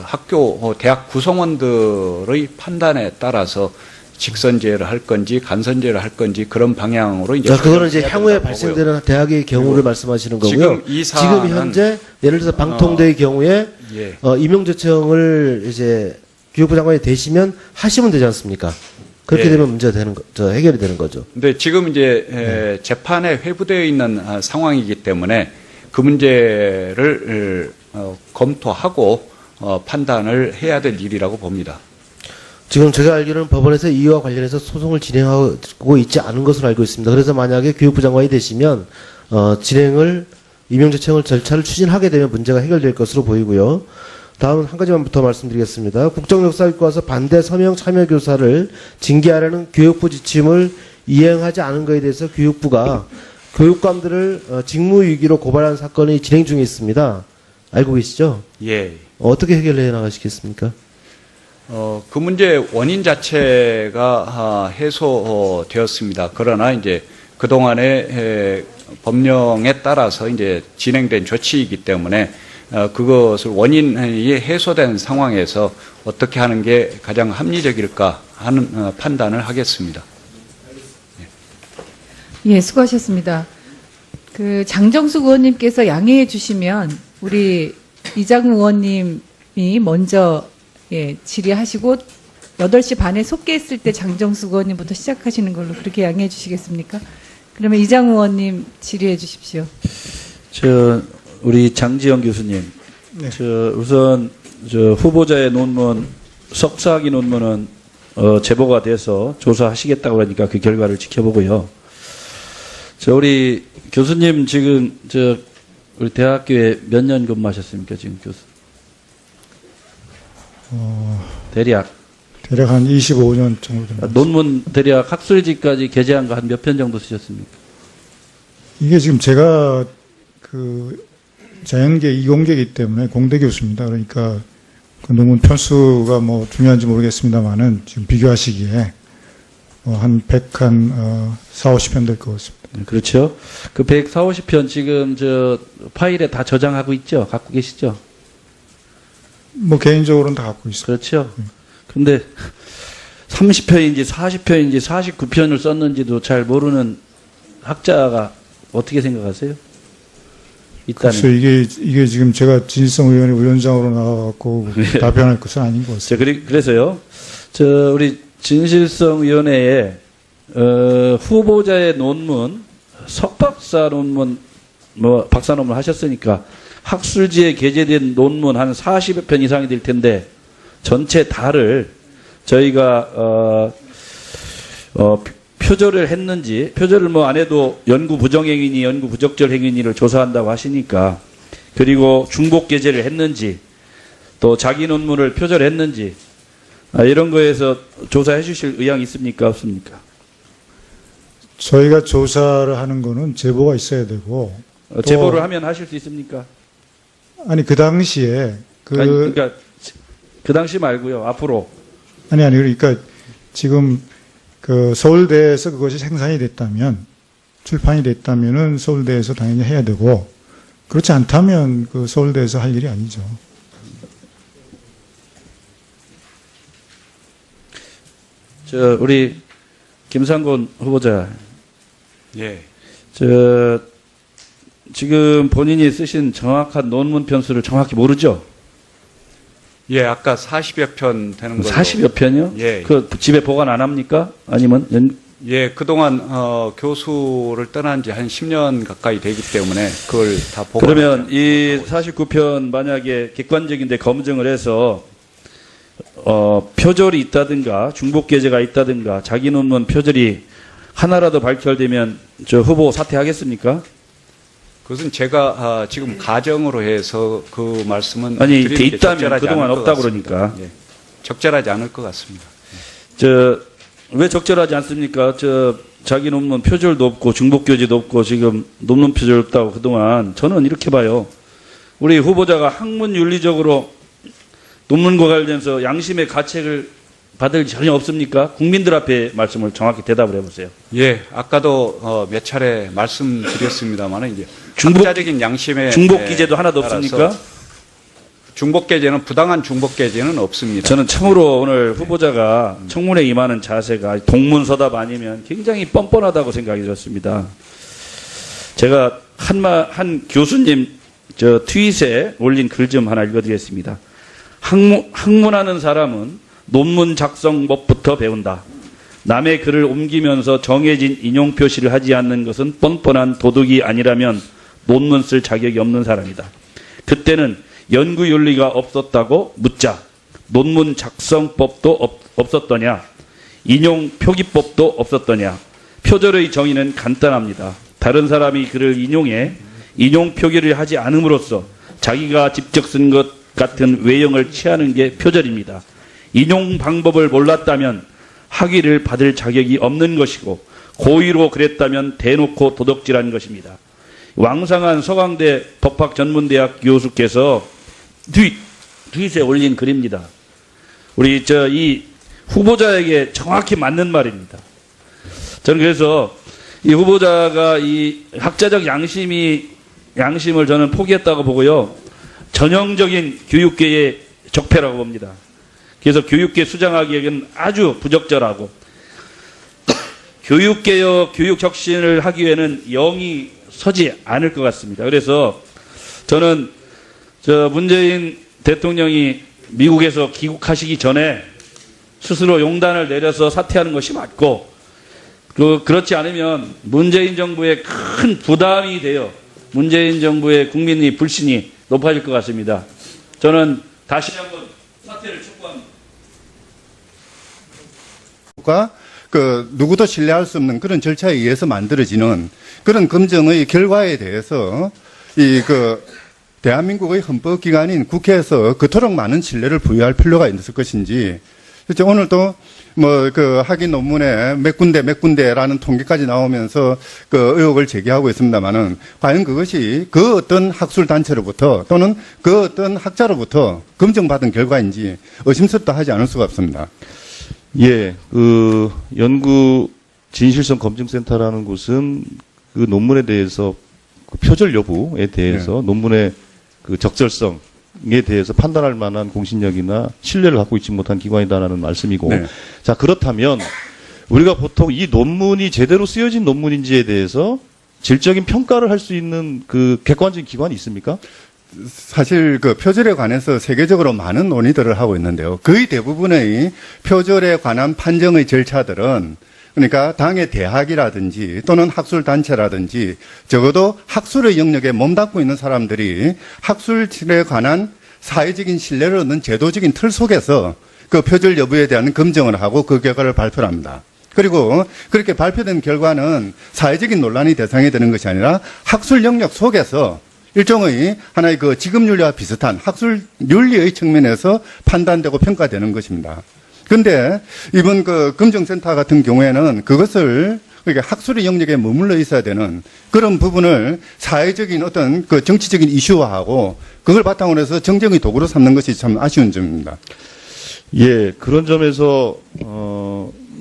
학교 대학 구성원들의 판단에 따라서 직선제를 할 건지 간선제를 할 건지 그런 방향으로 이제 그거는 이제 향후에 발생되는 대학의 경우를 말씀하시는 거고요. 지금 현재 예를 들어서 방통대의 경우에 임용 제청을 이제 교육부 장관이 되시면 하시면 되지 않습니까? 그렇게 되면 문제가 되는 해결이 되는 거죠. 근데 지금 이제 재판에 회부되어 있는 상황이기 때문에 그 문제를 검토하고 판단을 해야 될 일이라고 봅니다. 지금 제가 알기로는 법원에서 이와 관련해서 소송을 진행하고 있지 않은 것으로 알고 있습니다. 그래서 만약에 교육부 장관이 되시면 임용제청을 절차를 추진하게 되면 문제가 해결될 것으로 보이고요. 다음 한 가지만 더 말씀드리겠습니다. 국정역사교과서 반대 서명 참여 교사를 징계하려는 교육부 지침을 이행하지 않은 것에 대해서 교육부가 교육감들을 직무유기로 고발한 사건이 진행 중에 있습니다. 알고 계시죠? 예. 어떻게 해결해 나가시겠습니까? 그 문제 원인 자체가 해소되었습니다. 그러나 이제 그동안의 법령에 따라서 이제 진행된 조치이기 때문에 그것을 원인이 해소된 상황에서 어떻게 하는 게 가장 합리적일까 하는 판단을 하겠습니다. 예, 수고하셨습니다. 그 장정숙 의원님께서 양해해 주시면 우리 이장우 의원님이 먼저 질의하시고 8시 반에 속개했을 때 장정숙 의원님부터 시작하시는 걸로 그렇게 양해해 주시겠습니까? 그러면 이장우 의원님 질의해 주십시오. 우리 장지영 교수님, 우선 후보자의 논문, 석사학위 논문은 제보가 돼서 조사하시겠다고 하니까 그 결과를 지켜보고요. 우리 교수님 지금 우리 대학교에 몇 년 근무하셨습니까, 지금 교수? 대략 한 25년 정도 됩니다. 논문 대략 학술지까지 게재한 거 한 몇 편 정도 쓰셨습니까? 이게 지금 제가 자연계 이공계이기 때문에 공대 교수입니다. 그러니까 그 논문 편수가 뭐 중요한지 모르겠습니다만은 지금 비교하시기에 한 140, 50편 될 것 같습니다. 그렇죠. 그 140, 50편 지금 파일에 다 저장하고 있죠? 갖고 계시죠? 뭐 개인적으로는 다 갖고 있습니다. 그렇죠. 근데 30편인지 40편인지 49편을 썼는지도 잘 모르는 학자가 어떻게 생각하세요? 있다는. 글쎄, 이게 지금 제가 진실성 의원의 위원장으로 나와갖고 답변할 것은 아닌 것 같습니다. 그래서요, 우리 진실성위원회에 후보자의 논문, 석박사 논문, 박사 논문 하셨으니까 학술지에 게재된 논문 한 40여 편 이상이 될 텐데 전체 다를 저희가 표절을 했는지, 표절을 안 해도 연구 부정행위니 연구 부적절 행위니를 조사한다고 하시니까, 그리고 중복 게재를 했는지, 또 자기 논문을 표절했는지, 이런 거에서 조사해 주실 의향이 있습니까? 없습니까? 저희가 조사를 하는 거는 제보가 있어야 되고. 제보를 하면 하실 수 있습니까? 아니, 그 당시에 그러니까 그 당시 말고요. 앞으로. 아니, 그러니까 지금 서울대에서 그것이 생산이 됐다면, 출판이 됐다면은 서울대에서 당연히 해야 되고, 그렇지 않다면 서울대에서 할 일이 아니죠. 우리 김상곤 후보자. 예. 지금 본인이 쓰신 정확한 논문 편수를 정확히 모르죠? 예, 아까 40여 편 되는 걸로. 40여 편이요? 예. 그 집에 보관 안 합니까? 아니면 예, 그동안 교수를 떠난 지 한 10년 가까이 되기 때문에 그걸 다 보관. 그러면 이 49편 만약에 객관적인데 검증을 해서 표절이 있다든가 중복 게재가 있다든가 자기 논문 표절이 하나라도 발견되면 저 후보 사퇴하겠습니까? 그것은 제가 지금 가정으로 해서 그 말씀은 아니, 드리는 게 있다면 적절하지 그동안 않을 것 없다고 같습니다. 그러니까. 예, 적절하지 않을 것 같습니다. 왜 적절하지 않습니까? 자기 논문 표절도 없고 중복 게재도 없고 지금 논문 표절 없다고 그동안. 저는 이렇게 봐요. 우리 후보자가 학문 윤리적으로 논문과 관련해서 양심의 가책을 받을 전혀 없습니까? 국민들 앞에 말씀을 정확히 대답을 해보세요. 예, 아까도 몇 차례 말씀드렸습니다만 이제 학자적인 양심의 중복 기재도 하나도 없습니까? 중복 게재는 부당한 중복 게재는 없습니다. 저는 참으로 오늘 후보자가 청문회 임하는 자세가 동문서답 아니면 굉장히 뻔뻔하다고 생각이 들었습니다. 제가 한 교수님 트윗에 올린 글 좀 하나 읽어드리겠습니다. 학문하는 사람은 논문 작성법부터 배운다. 남의 글을 옮기면서 정해진 인용 표시를 하지 않는 것은 뻔뻔한 도덕이 아니라면 논문 쓸 자격이 없는 사람이다. 그때는 연구 윤리가 없었다고 묻자. 논문 작성법도 없었더냐? 인용 표기법도 없었더냐? 표절의 정의는 간단합니다. 다른 사람이 글을 인용해 인용 표기를 하지 않음으로써 자기가 직접 쓴 것 같은 외형을 취하는 게 표절입니다. 인용 방법을 몰랐다면 학위를 받을 자격이 없는 것이고 고의로 그랬다면 대놓고 도덕질한 것입니다. 왕상한 서강대 법학전문대학 교수께서 트윗에 올린 글입니다. 우리 이 후보자에게 정확히 맞는 말입니다. 저는 그래서 이 후보자가 이 학자적 양심을 저는 포기했다고 보고요. 전형적인 교육계의 적폐라고 봅니다. 그래서 교육계 수장하기에는 아주 부적절하고 교육개혁, 교육혁신을 하기 위해는 영이 서지 않을 것 같습니다. 그래서 저는 문재인 대통령이 미국에서 귀국하시기 전에 스스로 용단을 내려서 사퇴하는 것이 맞고 그렇지 않으면 문재인 정부에 큰 부담이 돼요. 문재인 정부의 국민의 불신이 높아질 것 같습니다. 저는 다시 한번 사퇴를 촉구합니다. 누구도 신뢰할 수 없는 그런 절차에 의해서 만들어지는 그런 검증의 결과에 대해서 대한민국의 헌법기관인 국회에서 그토록 많은 신뢰를 부여할 필요가 있을 것인지, 오늘도 학위 논문에 몇 군데라는 통계까지 나오면서 의혹을 제기하고 있습니다만은, 과연 그것이 그 어떤 학술단체로부터 또는 그 어떤 학자로부터 검증받은 결과인지 의심스럽다 하지 않을 수가 없습니다. 예, 연구 진실성 검증센터라는 곳은 그 논문에 대해서 표절 여부에 대해서 논문의 적절성에 대해서 판단할 만한 공신력이나 신뢰를 갖고 있지 못한 기관이다라는 말씀이고, 자, 그렇다면 우리가 보통 이 논문이 제대로 쓰여진 논문인지에 대해서 질적인 평가를 할 수 있는 그 객관적인 기관이 있습니까? 사실 그 표절에 관해서 세계적으로 많은 논의들을 하고 있는데요. 거의 대부분의 표절에 관한 판정의 절차들은 그러니까 당의 대학이라든지 또는 학술단체라든지 적어도 학술의 영역에 몸담고 있는 사람들이 학술에 관한 사회적인 신뢰를 얻는 제도적인 틀 속에서 그 표절 여부에 대한 검증을 하고 그 결과를 발표합니다. 그리고 그렇게 발표된 결과는 사회적인 논란이 대상이 되는 것이 아니라 학술 영역 속에서 일종의 하나의 그 지급윤리와 비슷한 학술 윤리의 측면에서 판단되고 평가되는 것입니다. 근데 이번 그 검증센터 같은 경우에는 그것을 그러니까 학술의 영역에 머물러 있어야 되는 그런 부분을 사회적인 어떤 그 정치적인 이슈화하고 그걸 바탕으로 해서 정쟁의 도구로 삼는 것이 참 아쉬운 점입니다. 예, 그런 점에서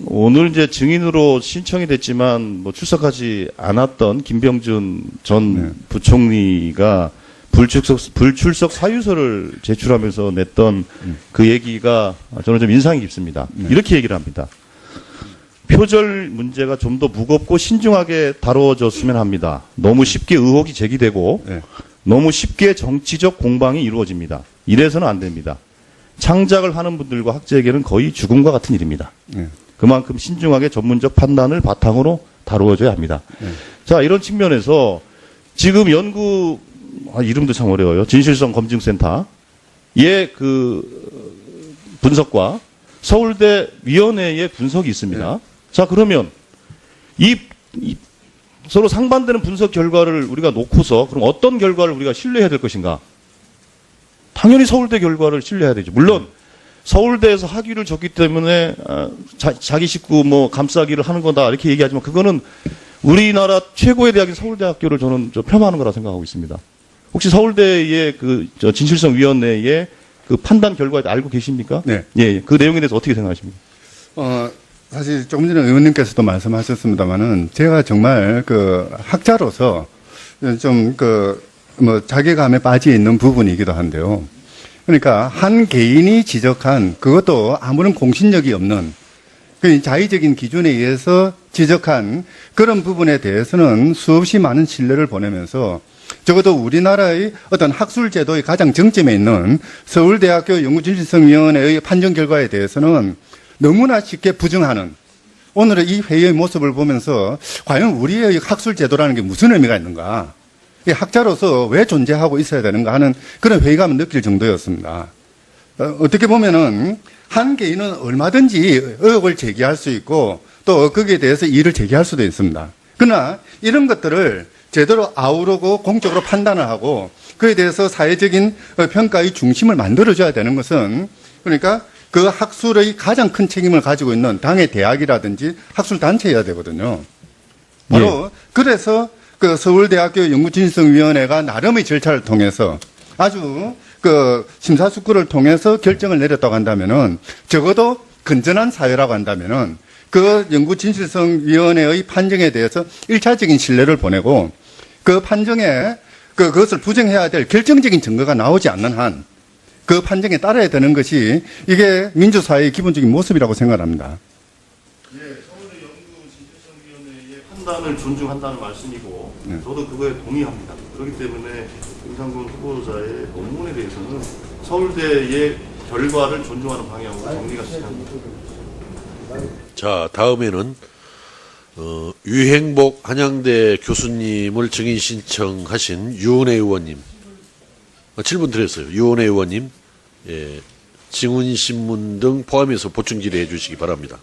오늘 이제 증인으로 신청이 됐지만 뭐 출석하지 않았던 김병준 전 부총리가 불출석 사유서를 제출하면서 냈던 그 얘기가 저는 좀 인상이 깊습니다. 이렇게 얘기를 합니다. 표절 문제가 좀 더 무겁고 신중하게 다뤄졌으면 합니다. 너무 쉽게 의혹이 제기되고 너무 쉽게 정치적 공방이 이루어집니다. 이래서는 안 됩니다. 창작을 하는 분들과 학자에게는 거의 죽음과 같은 일입니다. 그만큼 신중하게 전문적 판단을 바탕으로 다루어져야 합니다. 자, 이런 측면에서 지금 연구 이름도 참 어려워요. 진실성 검증센터의 그 분석과 서울대 위원회의 분석이 있습니다. 자, 그러면 이 서로 상반되는 분석 결과를 우리가 놓고서 그럼 어떤 결과를 우리가 신뢰해야 될 것인가? 당연히 서울대 결과를 신뢰해야 되죠. 물론 서울대에서 학위를 줬기 때문에 자기 식구 뭐 감싸기를 하는 거다 이렇게 얘기하지만 그거는 우리나라 최고의 대학인 서울대학교를 저는 폄하하는 거라 생각하고 있습니다. 혹시 서울대의 그 진실성위원회의 그 판단 결과에 알고 계십니까? 네. 예, 그 내용에 대해서 어떻게 생각하십니까? 사실 조금 전에 의원님께서도 말씀하셨습니다만은 제가 정말 그 학자로서 좀 뭐 자괴감에 빠져 있는 부분이기도 한데요. 그러니까 한 개인이 지적한 그것도 아무런 공신력이 없는 그 자의적인 기준에 의해서 지적한 그런 부분에 대해서는 수없이 많은 신뢰를 보내면서 적어도 우리나라의 어떤 학술 제도의 가장 정점에 있는 서울대학교 연구진실성위원회의 판정 결과에 대해서는 너무나 쉽게 부정하는 오늘의 이 회의의 모습을 보면서 과연 우리의 학술 제도라는 게 무슨 의미가 있는가? 이 학자로서 왜 존재하고 있어야 되는가 하는 그런 회의감을 느낄 정도였습니다. 어떻게 보면은 한 개인은 얼마든지 의혹을 제기할 수 있고 또 거기에 대해서 이의를 제기할 수도 있습니다. 그러나 이런 것들을 제대로 아우르고 공적으로 판단을 하고 그에 대해서 사회적인 평가의 중심을 만들어줘야 되는 것은 그러니까 그 학술의 가장 큰 책임을 가지고 있는 당의 대학이라든지 학술단체여야 되거든요. 바로 그래서 그 서울대학교 연구진실성위원회가 나름의 절차를 통해서 아주 그 심사숙고를 통해서 결정을 내렸다고 한다면은 적어도 건전한 사회라고 한다면은 그 연구진실성위원회의 판정에 대해서 1차적인 신뢰를 보내고 그 판정에 그것을 부정해야 될 결정적인 증거가 나오지 않는 한 그 판정에 따라야 되는 것이 이게 민주사회의 기본적인 모습이라고 생각합니다. 예, 서울대 연구진실성위원회의 판단을 존중한다는 말씀이고 저도 그거에 동의합니다. 그렇기 때문에 김상곤 후보자의 논문에 대해서는 서울대의 결과를 존중하는 방향으로 정리가 시작합니다. 자, 다음에는 유행복 한양대 교수님을 증인 신청하신 유은혜 의원님 7분 드렸어요. 유은혜 의원님 증언신문 등 포함해서 보충 질의해 주시기 바랍니다.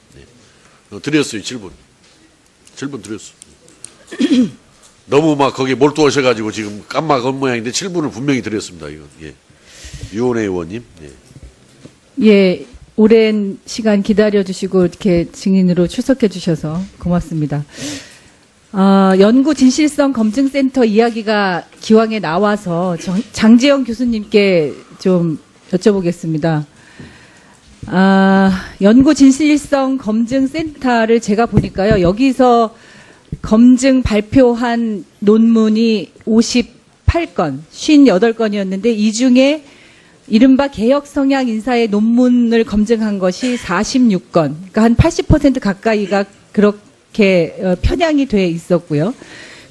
드렸어요. 7분 드렸어요. 너무 막 거기에 몰두하셔가지고 지금 깜막한 모양인데 7분을 분명히 드렸습니다. 이건. 유은혜 의원님. 예, 오랜 시간 기다려주시고 이렇게 증인으로 출석해 주셔서 고맙습니다. 연구 진실성 검증센터 이야기가 기왕에 나와서 장재영 교수님께 좀 여쭤보겠습니다. 연구 진실성 검증센터를 제가 보니까요, 여기서 검증 발표한 논문이 58건, 58건이었는데 이 중에 이른바 개혁 성향 인사의 논문을 검증한 것이 46건, 그러니까 한 80% 가까이가 그렇게 편향이 돼 있었고요.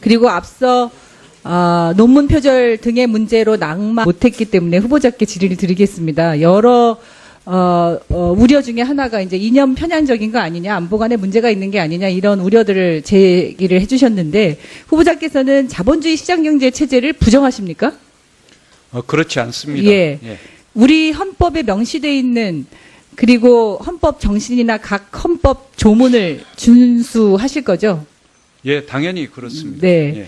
그리고 앞서 논문 표절 등의 문제로 낙마 못했기 때문에 후보자께 질의를 드리겠습니다. 여러 우려 중에 하나가 이제 이념 편향적인 거 아니냐, 안보관에 문제가 있는 게 아니냐, 이런 우려들을 제기를 해주셨는데, 후보자께서는 자본주의 시장경제 체제를 부정하십니까? 그렇지 않습니다. 예. 우리 헌법에 명시되어 있는, 그리고 헌법 정신이나 각 헌법 조문을 준수하실 거죠? 예, 당연히 그렇습니다. 네. 예.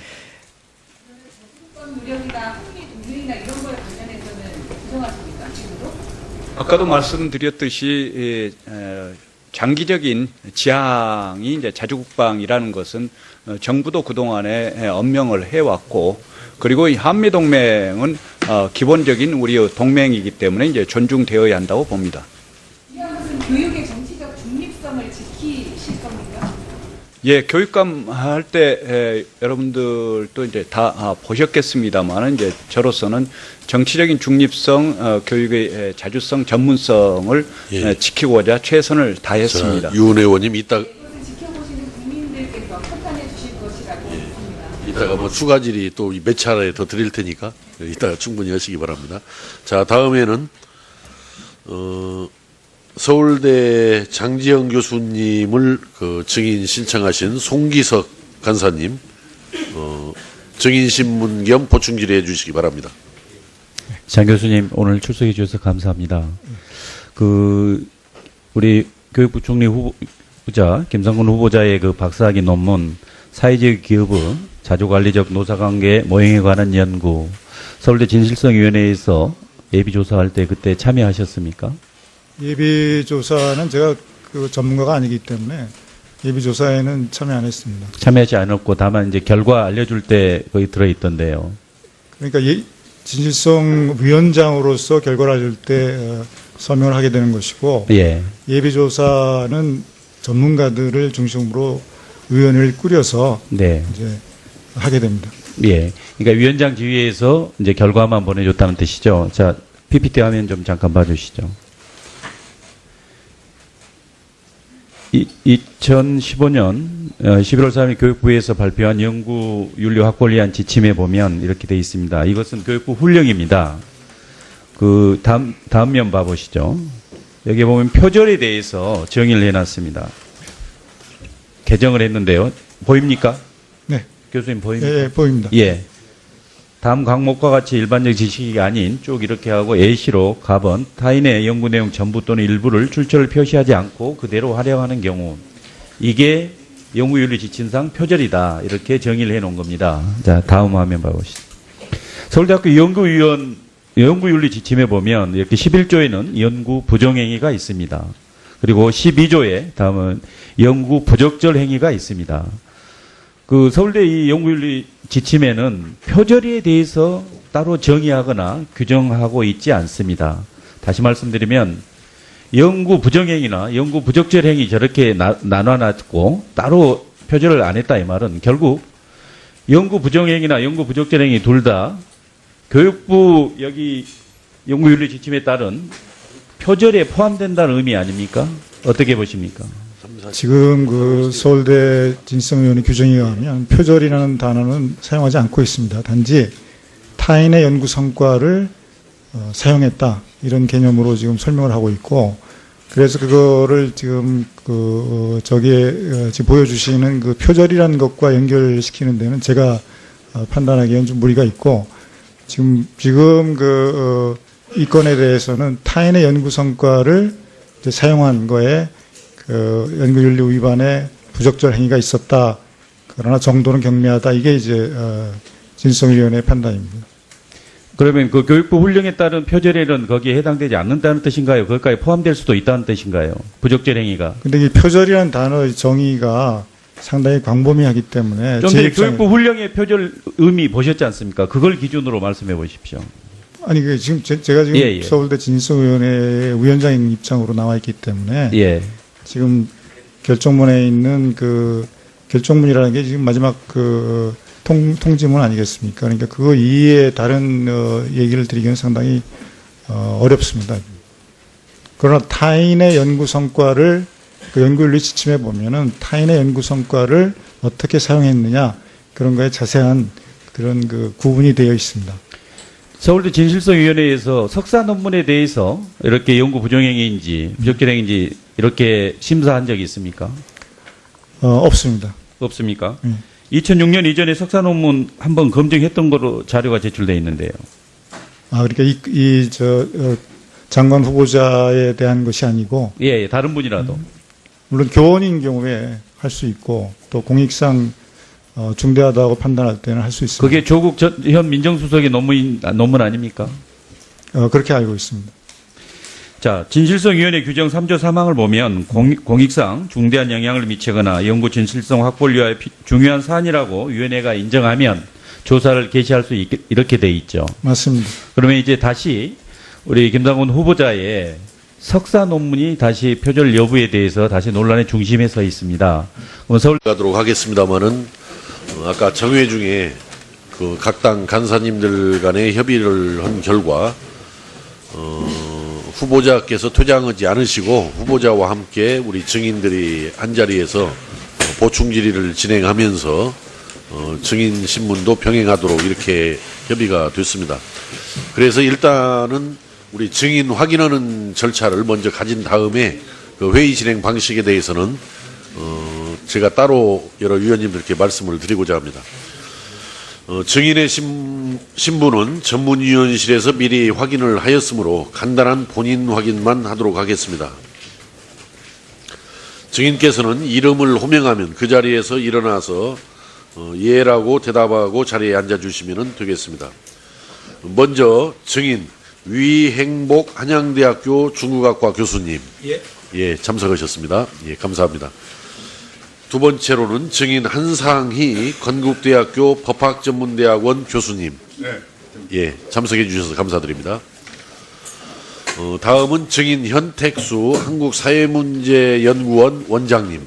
우려이나 흥미 동맹이나 이런 거에 관련해서는 부정하십니까? 지금도? 아까도 말씀드렸듯이 장기적인 지향이 이제 자주국방이라는 것은 정부도 그동안에 엄명을 해왔고, 그리고 이 한미동맹은 기본적인 우리의 동맹이기 때문에 이제 존중되어야 한다고 봅니다. 이런 것은 교육의 정치적 중립성을 지키실 겁니까? 예, 교육감 할 때 여러분들도 이제 다 보셨겠습니다만, 이제 저로서는 정치적인 중립성, 교육의 자주성, 전문성을 지키고자 최선을 다했습니다. 유은 의원님 이따 이것을 지켜보시는 국민들께서 판단해 주실 것이라고 봅니다. 이따가 뭐 추가 질의 또 몇 차례 더 드릴 테니까 이따가 충분히 하시기 바랍니다. 자, 다음에는 서울대 장지영 교수님을 증인 신청하신 송기석 간사님 증인 신문 겸 보충 질의해 주시기 바랍니다. 장 교수님 오늘 출석해 주셔서 감사합니다. 우리 교육부 총리 후보자 김상곤 후보자의 그 박사학위 논문 사회적 기업의 자주관리적 노사관계 모형에 관한 연구 서울대 진실성위원회에서 예비조사할 때 그때 참여하셨습니까? 예비조사는 제가 그 전문가가 아니기 때문에 예비조사에는 참여 안 했습니다. 참여하지 않았고 다만 이제 결과 알려줄 때 거기 들어있던데요. 그러니까 진실성위원장으로서 결과를 알려줄 때 서명을 하게 되는 것이고, 예. 예비조사는 전문가들을 중심으로 위원회를 꾸려서 네. 이제 하게 됩니다. 예. 그러니까 위원장 지휘에서 이제 결과만 보내줬다는 뜻이죠. 자, PPT 화면 좀 잠깐 봐주시죠. 2015년 11월 3일 교육부에서 발표한 연구윤리 확보를 위한 지침에 보면 이렇게 되어 있습니다. 이것은 교육부 훈령입니다. 그 다음 면 봐보시죠. 여기 보면 표절에 대해서 정의를 해놨습니다. 개정을 했는데요. 보입니까? 네. 교수님 보입니까? 예, 보입니다. 예. 다음 항목과 같이 일반적 지식이 아닌 쭉 이렇게 하고 A시로 가번 타인의 연구 내용 전부 또는 일부를 출처를 표시하지 않고 그대로 활용하는 경우 이게 연구윤리 지침상 표절이다. 이렇게 정의를 해놓은 겁니다. 자, 다음 화면 봐보시죠. 서울대학교 연구윤리 지침에 보면 이렇게 11조에는 연구 부정행위가 있습니다. 그리고 12조에 다음은 연구 부적절 행위가 있습니다. 그 서울대 이 연구윤리 지침에는 표절에 대해서 따로 정의하거나 규정하고 있지 않습니다. 다시 말씀드리면 연구 부정행위나 연구 부적절 행위 저렇게 나눠놨고 따로 표절을 안 했다 이 말은 결국 연구 부정행위나 연구 부적절 행위 둘 다 교육부 여기 연구윤리 지침에 따른 표절에 포함된다는 의미 아닙니까? 어떻게 보십니까? 지금 그 서울대 진실성위원회 규정에 의하면 표절이라는 단어는 사용하지 않고 있습니다. 단지 타인의 연구 성과를 사용했다 이런 개념으로 지금 설명을 하고 있고, 그래서 그거를 지금 저기에 지금 보여주시는 그 표절이라는 것과 연결시키는 데는 제가 판단하기에는 좀 무리가 있고, 지금 이 건에 대해서는 타인의 연구 성과를 이제 사용한 거에 연구윤리 위반의 부적절 행위가 있었다. 그러나 정도는 경미하다. 이게 이제 진실성위원회의 판단입니다. 그러면 그 교육부 훈령에 따른 표절에는 거기에 해당되지 않는다는 뜻인가요? 거기까지 포함될 수도 있다는 뜻인가요? 부적절 행위가. 근데 이 표절이라는 단어의 정의가 상당히 광범위하기 때문에 좀 전에 교육부 훈령의 표절 의미 보셨지 않습니까? 그걸 기준으로 말씀해 보십시오. 아니, 지금 제가 지금 서울대 진실성위원회 위원장인 입장으로 나와 있기 때문에 지금 결정문에 있는 그 결정문이라는 게 지금 마지막 그 통지문 아니겠습니까? 그러니까 그거 이외에 다른 얘기를 드리기는 상당히 어렵습니다. 그러나 타인의 연구 성과를 그 연구윤리 지침에 보면은 타인의 연구 성과를 어떻게 사용했느냐 그런 거에 자세한 그런 그 구분이 되어 있습니다. 서울대 진실성위원회에서 석사 논문에 대해서 이렇게 연구 부정행위인지 부적절행인지 이렇게 심사한 적이 있습니까? 없습니다. 없습니까? 2006년 이전에 석사 논문 한번 검증했던 거로 자료가 제출돼 있는데요. 그러니까 장관 후보자에 대한 것이 아니고 예, 다른 분이라도. 물론 교원인 경우에 할 수 있고 또 공익상 중대하다고 판단할 때는 할 수 있습니다. 그게 조국 현 민정수석의 논문 아닙니까? 그렇게 알고 있습니다. 자, 진실성위원회 규정 3조 3항을 보면 공익상 중대한 영향을 미치거나 연구 진실성 확보를 위하여 중요한 사안이라고 위원회가 인정하면 조사를 개시할 수 있게 이렇게 돼 있죠. 맞습니다. 그러면 이제 다시 우리 김상곤 후보자의 석사 논문이 다시 표절 여부에 대해서 다시 논란의 중심에 서 있습니다. 서울 가도록 하겠습니다만은 아까 정회 중에 그 각 당 간사님들 간의 협의를 한 결과 후보자께서 퇴장하지 않으시고 후보자와 함께 우리 증인들이 한 자리에서 보충 질의를 진행하면서 증인 신문도 병행하도록 이렇게 협의가 됐습니다. 그래서 일단은 우리 증인 확인하는 절차를 먼저 가진 다음에 그 회의 진행 방식에 대해서는 제가 따로 여러 위원님들께 말씀을 드리고자 합니다. 증인의 신분은 전문위원실에서 미리 확인을 하였으므로 간단한 본인 확인만 하도록 하겠습니다. 증인께서는 이름을 호명하면 그 자리에서 일어나서 예라고 대답하고 자리에 앉아주시면 되겠습니다. 먼저 증인 위행복 한양대학교 중국학과 교수님 예, 참석하셨습니다. 예, 감사합니다. 두 번째로는 증인 한상희 건국대학교 법학전문대학원 교수님 예, 참석해 주셔서 감사드립니다. 다음은 증인 현택수 한국사회문제연구원 원장님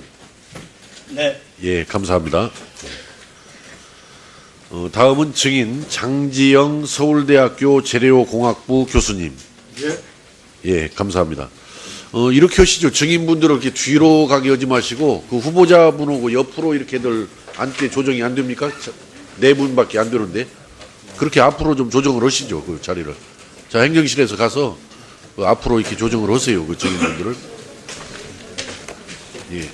예, 감사합니다. 다음은 증인 장지영 서울대학교 재료공학부 교수님 예, 감사합니다. 이렇게 하시죠. 증인분들을 이렇게 뒤로 가게 하지 마시고 그 후보자분하고 옆으로 이렇게들 앉게 조정이 안 됩니까? 네 분밖에 안 되는데 그렇게 앞으로 좀 조정을 하시죠. 그 자리를. 자, 행정실에서 가서 그 앞으로 이렇게 조정을 하세요. 그 증인분들을. 예.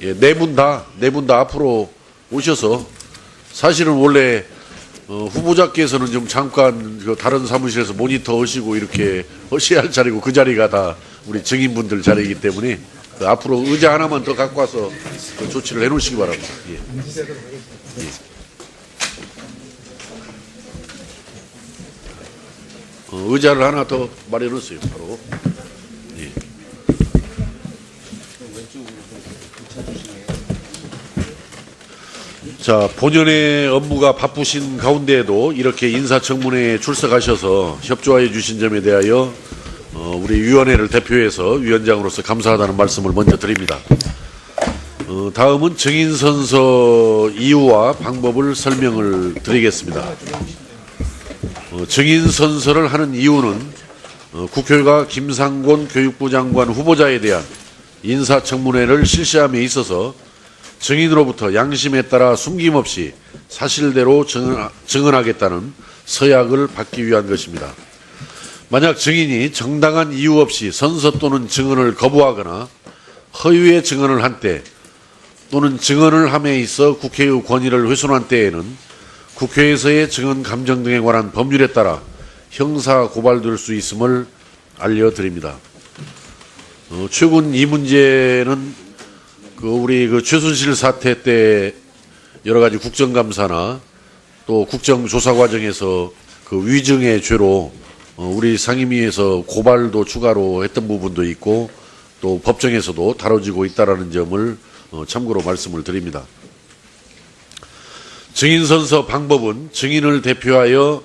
예, 네 분 다 앞으로 오셔서 사실은 원래 후보자께서는 좀 잠깐 그 다른 사무실에서 모니터 하시고 이렇게 하셔야 할 자리고 그 자리가 다 우리 증인분들 자리이기 때문에 그 앞으로 의자 하나만 더 갖고 와서 그 조치를 해놓으시기 바랍니다. 예. 예. 의자를 하나 더 마련했어요. 바로. 예. 자, 본연의 업무가 바쁘신 가운데에도 이렇게 인사청문회에 출석하셔서 협조해 주신 점에 대하여 우리 위원회를 대표해서 위원장으로서 감사하다는 말씀을 먼저 드립니다. 다음은 증인선서 이유와 방법을 설명을 드리겠습니다. 증인선서를 하는 이유는 국회가 김상곤 교육부 장관 후보자에 대한 인사청문회를 실시함에 있어서 증인으로부터 양심에 따라 숨김없이 사실대로 증언하겠다는 서약을 받기 위한 것입니다. 만약 증인이 정당한 이유 없이 선서 또는 증언을 거부하거나 허위의 증언을 한 때 또는 증언을 함에 있어 국회의 권위를 훼손한 때에는 국회에서의 증언 감정 등에 관한 법률에 따라 형사 고발될 수 있음을 알려드립니다. 최근 이 문제는 우리 최순실 사태 때 여러 가지 국정감사나 또 국정조사 과정에서 그 위증의 죄로 우리 상임위에서 고발도 추가로 했던 부분도 있고 또 법정에서도 다뤄지고 있다는 점을 참고로 말씀을 드립니다. 증인선서 방법은 증인을 대표하여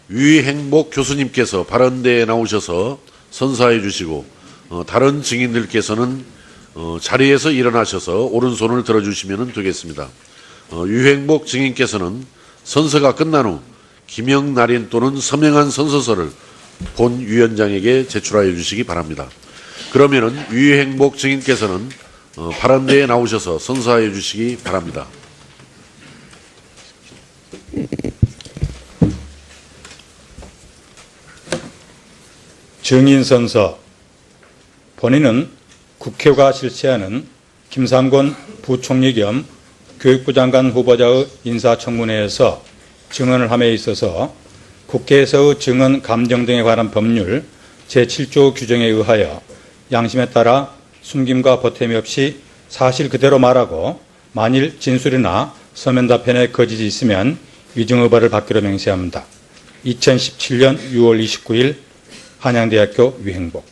위행복 교수님께서 발언대에 나오셔서 선서해 주시고 다른 증인들께서는 자리에서 일어나셔서 오른손을 들어주시면 되겠습니다. 유행복 증인께서는 선서가 끝난 후 기명 날인 또는 서명한 선서서를 본 위원장에게 제출하여 주시기 바랍니다. 그러면은 유행복 증인께서는 발언대에 나오셔서 선서해 주시기 바랍니다. 증인선서. 본인은 국회가 실시하는 김상곤 부총리 겸 교육부 장관 후보자의 인사청문회에서 증언을 함에 있어서 국회에서의 증언 감정 등에 관한 법률 제7조 규정에 의하여 양심에 따라 숨김과 보탬이 없이 사실 그대로 말하고 만일 진술이나 서면 답변에 거짓이 있으면 위증의벌을 받기로 맹세합니다. 2017년 6월 29일 한양대학교 유행복.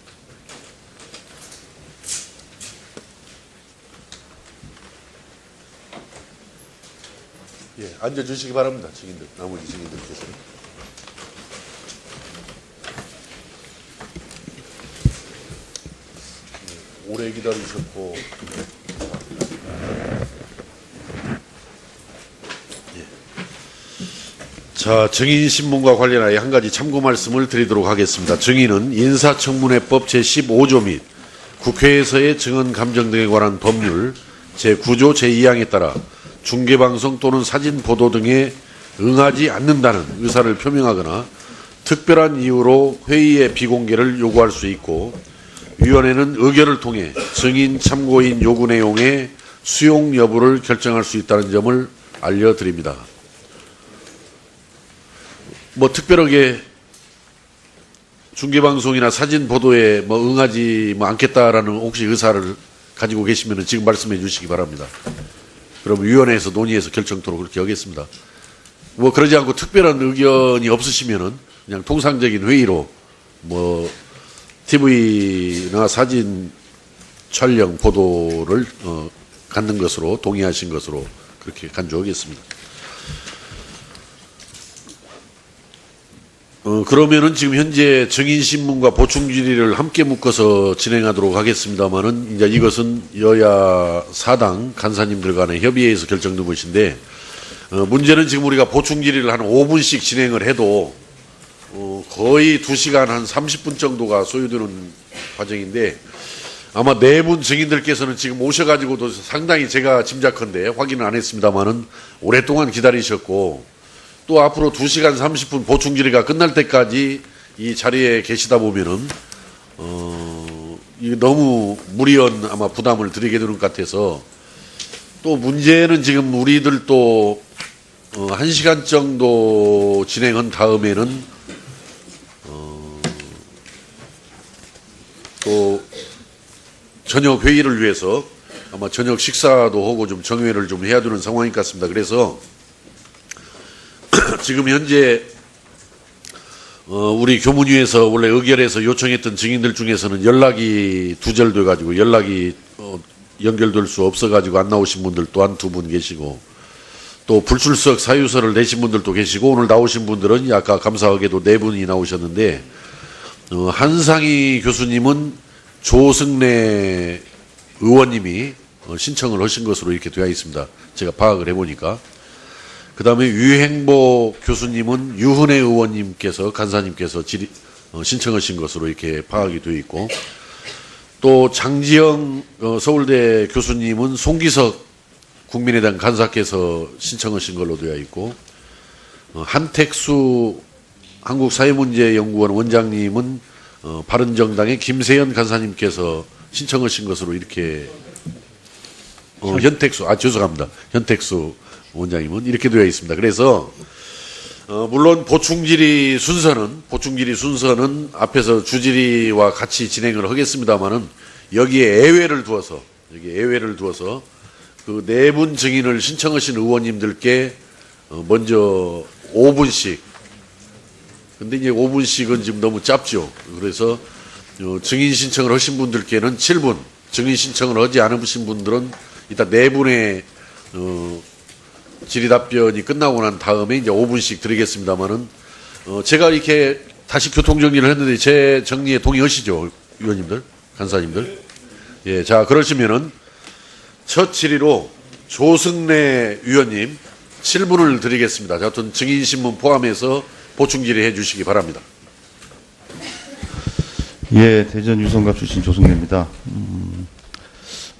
예, 앉아주시기 바랍니다. 증인들, 나머지 증인들께서. 오래 기다리셨고, 예. 자, 증인 신문과 관련하여 한 가지 참고 말씀을 드리도록 하겠습니다. 증인은 인사청문회법 제15조 및 국회에서의 증언 감정 등에 관한 법률 제9조 제2항에 따라 중계방송 또는 사진 보도 등에 응하지 않는다는 의사를 표명하거나 특별한 이유로 회의의 비공개를 요구할 수 있고, 위원회는 의결을 통해 증인 참고인 요구 내용의 수용 여부를 결정할 수 있다는 점을 알려드립니다. 뭐 특별하게 중계방송이나 사진 보도에 뭐 응하지 않겠다라는 혹시 의사를 가지고 계시면 지금 말씀해 주시기 바랍니다. 그럼 위원회에서 논의해서 결정토록 그렇게 하겠습니다. 뭐 그러지 않고 특별한 의견이 없으시면은 그냥 통상적인 회의로 뭐 TV나 사진 촬영 보도를 갖는 것으로 동의하신 것으로 그렇게 간주하겠습니다. 그러면은 지금 현재 증인 신문과 보충 질의를 함께 묶어서 진행하도록 하겠습니다만은 이제 이것은 여야 사당 간사님들 간의 협의회에서 결정된 것인데, 문제는 지금 우리가 보충 질의를 한 5분씩 진행을 해도 거의 2시간 한 30분 정도가 소요되는 과정인데, 아마 네 분 증인들께서는 지금 오셔가지고도 상당히 제가 짐작컨대 확인은 안 했습니다만은 오랫동안 기다리셨고, 또 앞으로 2시간 30분 보충 질의가 끝날 때까지 이 자리에 계시다 보면은 이게 너무 무리한 아마 부담을 드리게 되는 것 같아서, 또 문제는 지금 우리들 또 1시간 정도 진행한 다음에는 또 저녁 회의를 위해서 아마 저녁 식사도 하고 좀 정회를 좀 해야 되는 상황인 것 같습니다. 그래서 지금 현재 우리 교문위에서 원래 의결해서 요청했던 증인들 중에서는 연락이 두절돼 가지고 연락이 연결될 수 없어 가지고 안 나오신 분들 또한 2분 계시고, 또 불출석 사유서를 내신 분들도 계시고, 오늘 나오신 분들은 아까 감사하게도 4분이 나오셨는데, 한상희 교수님은 조승래 의원님이 신청을 하신 것으로 이렇게 되어 있습니다. 제가 파악을 해보니까. 그 다음에 유행보 교수님은 유은혜 의원님께서, 간사님께서 신청하신 것으로 이렇게 파악이 되어 있고, 또 장지영 서울대 교수님은 송기석 국민의당 간사께서 신청하신 걸로 되어 있고, 한택수 한국사회문제연구원 원장님은 바른정당의 김세연 간사님께서 신청하신 것으로 이렇게 죄송합니다. 현택수 원장님은 이렇게 되어 있습니다. 그래서 물론 보충질의 순서는 앞에서 주질의와 같이 진행을 하겠습니다만은 여기에 예외를 두어서 그 4분 증인을 신청하신 의원님들께 먼저 5분씩, 근데 이제 5분씩은 지금 너무 짧죠. 그래서 증인 신청을 하신 분들께는 7분, 증인 신청을 하지 않으신 분들은 이따 4분의 질의 답변이 끝나고 난 다음에 이제 5분씩 드리겠습니다만은, 제가 이렇게 다시 교통정리를 했는데 제 정리에 동의하시죠? 위원님들, 간사님들? 예, 자, 그러시면은 첫 질의로 조승래 위원님 7분을 드리겠습니다. 자, 하여튼 증인신문 포함해서 보충 질의해 주시기 바랍니다. 예, 대전 유성갑 출신 조승래입니다.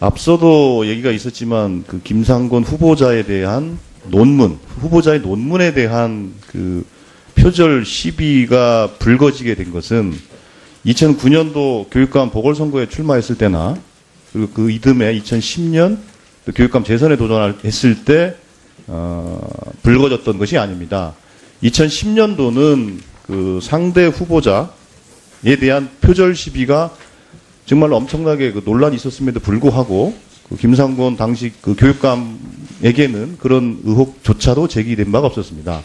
앞서도 얘기가 있었지만 그 김상곤 후보자에 대한 논문, 후보자의 논문에 대한 그 표절 시비가 불거지게 된 것은 2009년도 교육감 보궐선거에 출마했을 때나 그리고 그 이듬해 2010년 교육감 재선에 도전했을 때 불거졌던 것이 아닙니다. 2010년도는 그 상대 후보자에 대한 표절 시비가 정말 엄청나게 그 논란이 있었음에도 불구하고 그 김상곤 당시 그 교육감에게는 그런 의혹조차도 제기된 바가 없었습니다.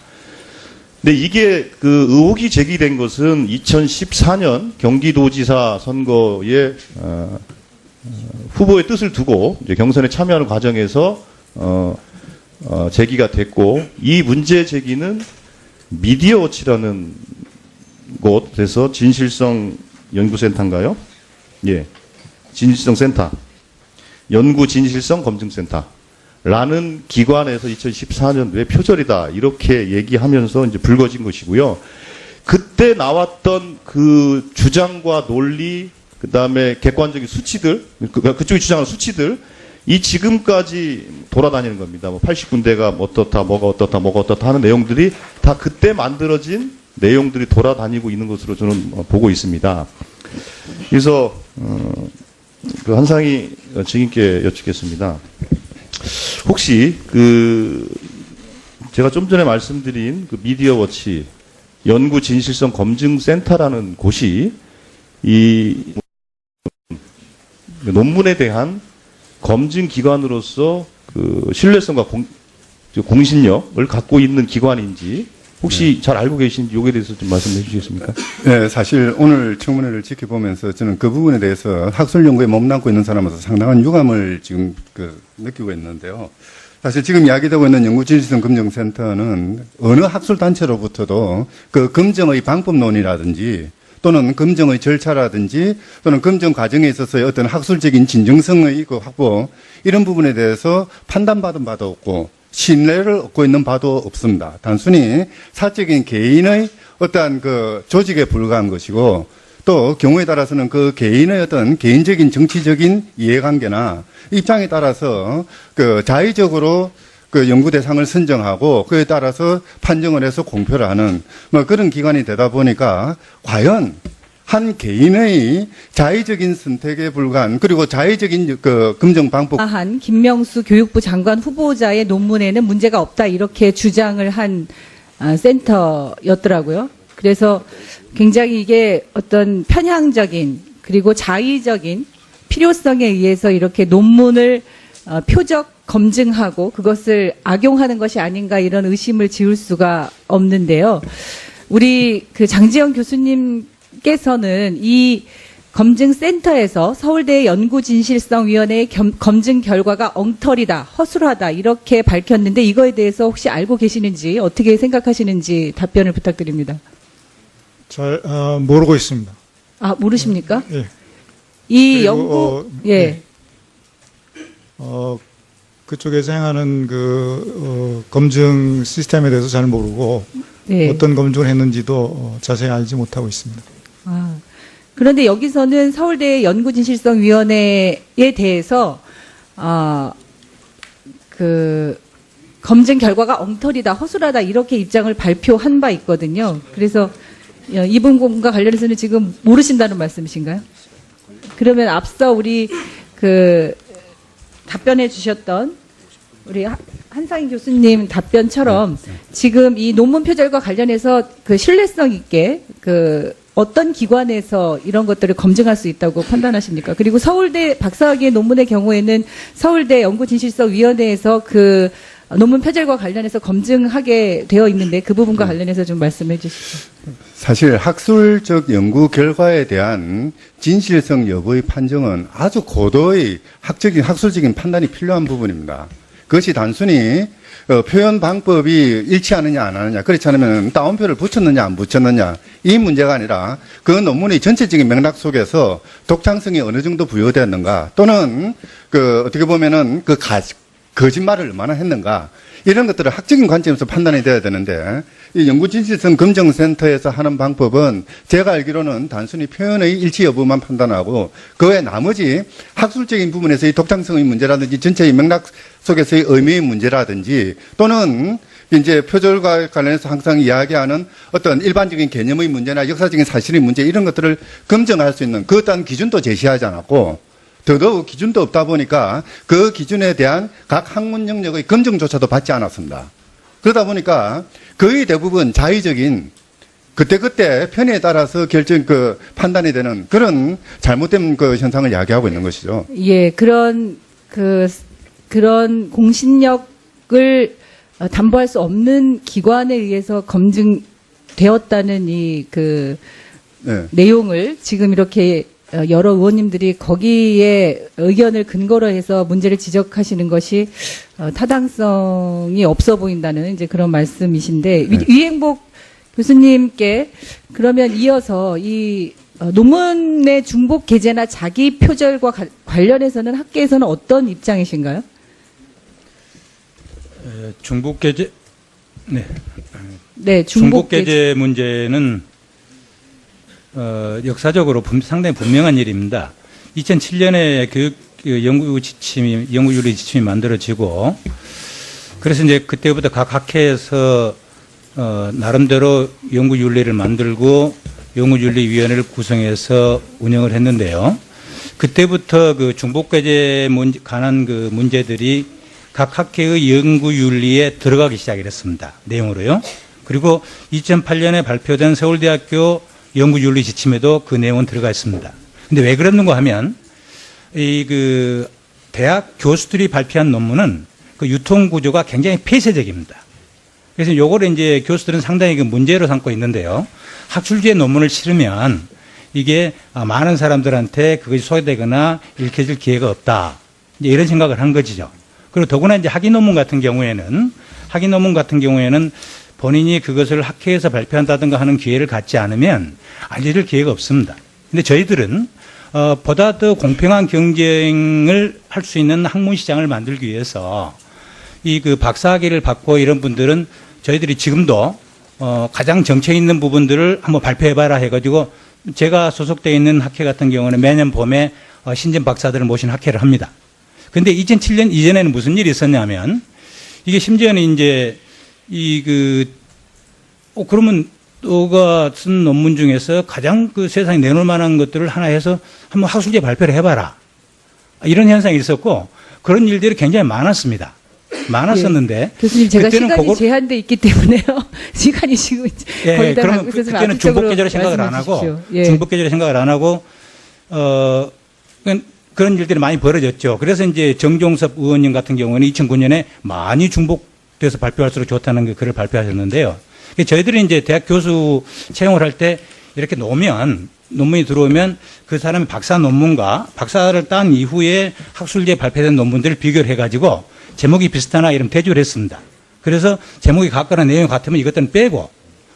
근데 이게 그 의혹이 제기된 것은 2014년 경기도지사 선거에 후보의 뜻을 두고 이제 경선에 참여하는 과정에서 제기가 됐고, 이 문제 제기는 미디어워치라는 곳에서 진실성 연구센터인가요? 예, 진실성 센터, 연구 진실성 검증센터라는 기관에서 2014년도에 표절이다 이렇게 얘기하면서 이제 불거진 것이고요. 그때 나왔던 그 주장과 논리, 그 다음에 객관적인 수치들, 그쪽이 주장하는 수치들, 이 지금까지 돌아다니는 겁니다. 뭐 80군데가 어떻다, 뭐가 어떻다, 뭐가 어떻다 하는 내용들이 다 그때 만들어진 내용들이 돌아다니고 있는 것으로 저는 보고 있습니다. 그래서 그 한상희 증인께 여쭙겠습니다. 혹시 그 제가 좀 전에 말씀드린 그 미디어워치 연구 진실성 검증센터라는 곳이 이 논문에 대한 검증 기관으로서 그 신뢰성과 공신력을 갖고 있는 기관인지 혹시 잘 알고 계신지 여기에 대해서 좀 말씀해 주시겠습니까? 네, 사실 오늘 청문회를 지켜보면서 저는 그 부분에 대해서 학술 연구에 몸담고 있는 사람으로서 상당한 유감을 지금 느끼고 있는데요. 사실 지금 이야기되고 있는 연구진실성 검증센터는 어느 학술 단체로부터도 그 검증의 방법론이라든지 또는 검증의 절차라든지 또는 검증 과정에 있어서의 어떤 학술적인 진정성의 그 확보, 이런 부분에 대해서 판단받은 바도 없고 신뢰를 얻고 있는 바도 없습니다. 단순히 사적인 개인의 어떠한 그 조직에 불과한 것이고, 또 경우에 따라서는 그 개인의 어떤 개인적인 정치적인 이해관계나 입장에 따라서 그 자의적으로 그 연구 대상을 선정하고 그에 따라서 판정을 해서 공표를 하는 뭐 그런 기관이 되다 보니까 과연 한 개인의 자의적인 선택에 불과한, 그리고 자의적인 그 검증 방법. 한 김명수 교육부 장관 후보자의 논문에는 문제가 없다 이렇게 주장을 한 센터였더라고요. 그래서 굉장히 이게 어떤 편향적인 그리고 자의적인 필요성에 의해서 이렇게 논문을 표적 검증하고 그것을 악용하는 것이 아닌가 이런 의심을 지울 수가 없는데요. 우리 그 장지영 교수님께서는 이 검증센터에서 서울대 연구진실성위원회의 검증 결과가 엉터리다, 허술하다 이렇게 밝혔는데 이거에 대해서 혹시 알고 계시는지 어떻게 생각하시는지 답변을 부탁드립니다. 잘 모르고 있습니다. 아, 모르십니까? 예. 이 연구 예. 그쪽에서 행하는 그 검증 시스템에 대해서 잘 모르고 네. 어떤 검증을 했는지도 자세히 알지 못하고 있습니다. 아, 그런데 여기서는 서울대 연구진실성위원회에 대해서 그 검증 결과가 엉터리다, 허술하다 이렇게 입장을 발표한 바 있거든요. 그래서 이 부분과 관련해서는 지금 모르신다는 말씀이신가요? 그러면 앞서 우리 그 답변해 주셨던 우리 한상희 교수님 답변처럼 지금 이 논문 표절과 관련해서 그 신뢰성 있게 그 어떤 기관에서 이런 것들을 검증할 수 있다고 판단하십니까? 그리고 서울대 박사학위의 논문의 경우에는 서울대 연구진실성위원회에서 그 논문 표절과 관련해서 검증하게 되어 있는데 그 부분과 관련해서 좀 말씀해 주시죠. 사실 학술적 연구 결과에 대한 진실성 여부의 판정은 아주 고도의 학술적인 판단이 필요한 부분입니다. 그것이 단순히 표현 방법이 일치하느냐 안 하느냐, 그렇지 않으면 따옴표를 붙였느냐 안 붙였느냐 이 문제가 아니라 그 논문의 전체적인 맥락 속에서 독창성이 어느 정도 부여되었는가, 또는 그 어떻게 보면은 그 거짓말을 얼마나 했는가 이런 것들을 학적인 관점에서 판단이 돼야 되는데 이 연구진실성 검증센터에서 하는 방법은 제가 알기로는 단순히 표현의 일치 여부만 판단하고 그 외 나머지 학술적인 부분에서의 독창성의 문제라든지 전체의 맥락 속에서의 의미의 문제라든지 또는 이제 표절과 관련해서 항상 이야기하는 어떤 일반적인 개념의 문제나 역사적인 사실의 문제 이런 것들을 검증할 수 있는 그 어떤 기준도 제시하지 않았고 더더욱 기준도 없다 보니까 그 기준에 대한 각 학문 영역의 검증조차도 받지 않았습니다. 그러다 보니까 거의 대부분 자의적인 그때그때 편의에 따라서 판단이 되는 그런 잘못된 그 현상을 야기하고 있는 것이죠. 예, 그런 공신력을 담보할 수 없는 기관에 의해서 검증되었다는 네. 내용을 지금 이렇게 여러 의원님들이 거기에 의견을 근거로 해서 문제를 지적하시는 것이 타당성이 없어 보인다는 이제 그런 말씀이신데 네. 위행복 교수님께 그러면 이어서 이 논문의 중복 게재나 자기 표절과 관련해서는 학계에서는 어떤 입장이신가요? 중복 게재, 네. 네, 중복 게재 문제는 역사적으로 상당히 분명한 일입니다. 2007년에 연구윤리 지침이 만들어지고, 그래서 이제 그때부터 각 학회에서 나름대로 연구윤리를 만들고 연구윤리위원회를 구성해서 운영을 했는데요. 그때부터 그 중복게재 관한 그 문제들이 각 학회의 연구윤리에 들어가기 시작했습니다. 내용으로요. 그리고 2008년에 발표된 서울대학교 연구윤리 지침에도 그 내용은 들어가 있습니다. 근데 왜 그랬는가 하면 대학 교수들이 발표한 논문은 그 유통 구조가 굉장히 폐쇄적입니다. 그래서 요거를 이제 교수들은 상당히 그 문제로 삼고 있는데요. 학술지의 논문을 실으면 이게 많은 사람들한테 그것이 소개되거나 읽혀질 기회가 없다. 이제 이런 생각을 한 것이죠. 그리고 더구나 이제 학위 논문 같은 경우에는 본인이 그것을 학회에서 발표한다든가 하는 기회를 갖지 않으면 알려줄 기회가 없습니다. 근데 저희들은 보다 더 공평한 경쟁을 할 수 있는 학문 시장을 만들기 위해서 박사학위를 받고 이런 분들은 저희들이 지금도 가장 정체 있는 부분들을 한번 발표해봐라 해가지고 제가 소속되어 있는 학회 같은 경우는 매년 봄에 신진 박사들을 모신 학회를 합니다. 근데 2007년 이전에는 무슨 일이 있었냐면 이게 심지어는 이제 그러면 너가 쓴 논문 중에서 가장 그 세상에 내놓을 만한 것들을 하나 해서 한번 학술지에 발표를 해봐라. 이런 현상이 있었고 그런 일들이 굉장히 많았었는데. 예. 교수님, 제가 시간이 제한돼 있기 때문에요. 시간이 지금 거의 다 가고 있어서 그때는 중복계절을 생각을 안 하고, 예. 중복계절을 생각을 안 하고, 그런 일들이 많이 벌어졌죠. 그래서 이제 정종섭 의원님 같은 경우는 2009년에 많이 중복돼서 발표할수록 좋다는 글을 발표하셨는데요. 저희들이 이제 대학 교수 채용을 할 때 이렇게 논문이 들어오면 그 사람의 박사 논문과 박사를 딴 이후에 학술지에 발표된 논문들을 비교를 해가지고 제목이 비슷하나 이런 대조를 했습니다. 그래서 제목이 같거나 내용이 같으면 이것들은 빼고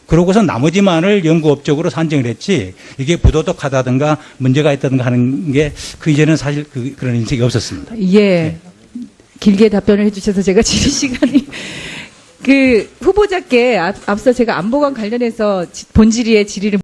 그러고서 나머지만을 연구업적으로 산정을 했지 이게 부도덕하다든가 문제가 있다든가 하는 게 그 이전에는 사실 그런 인식이 없었습니다. 예. 네. 길게 답변을 해주셔서 제가 질의 시간이 후보자께 앞서 제가 안보관 관련해서 본질의의 질의를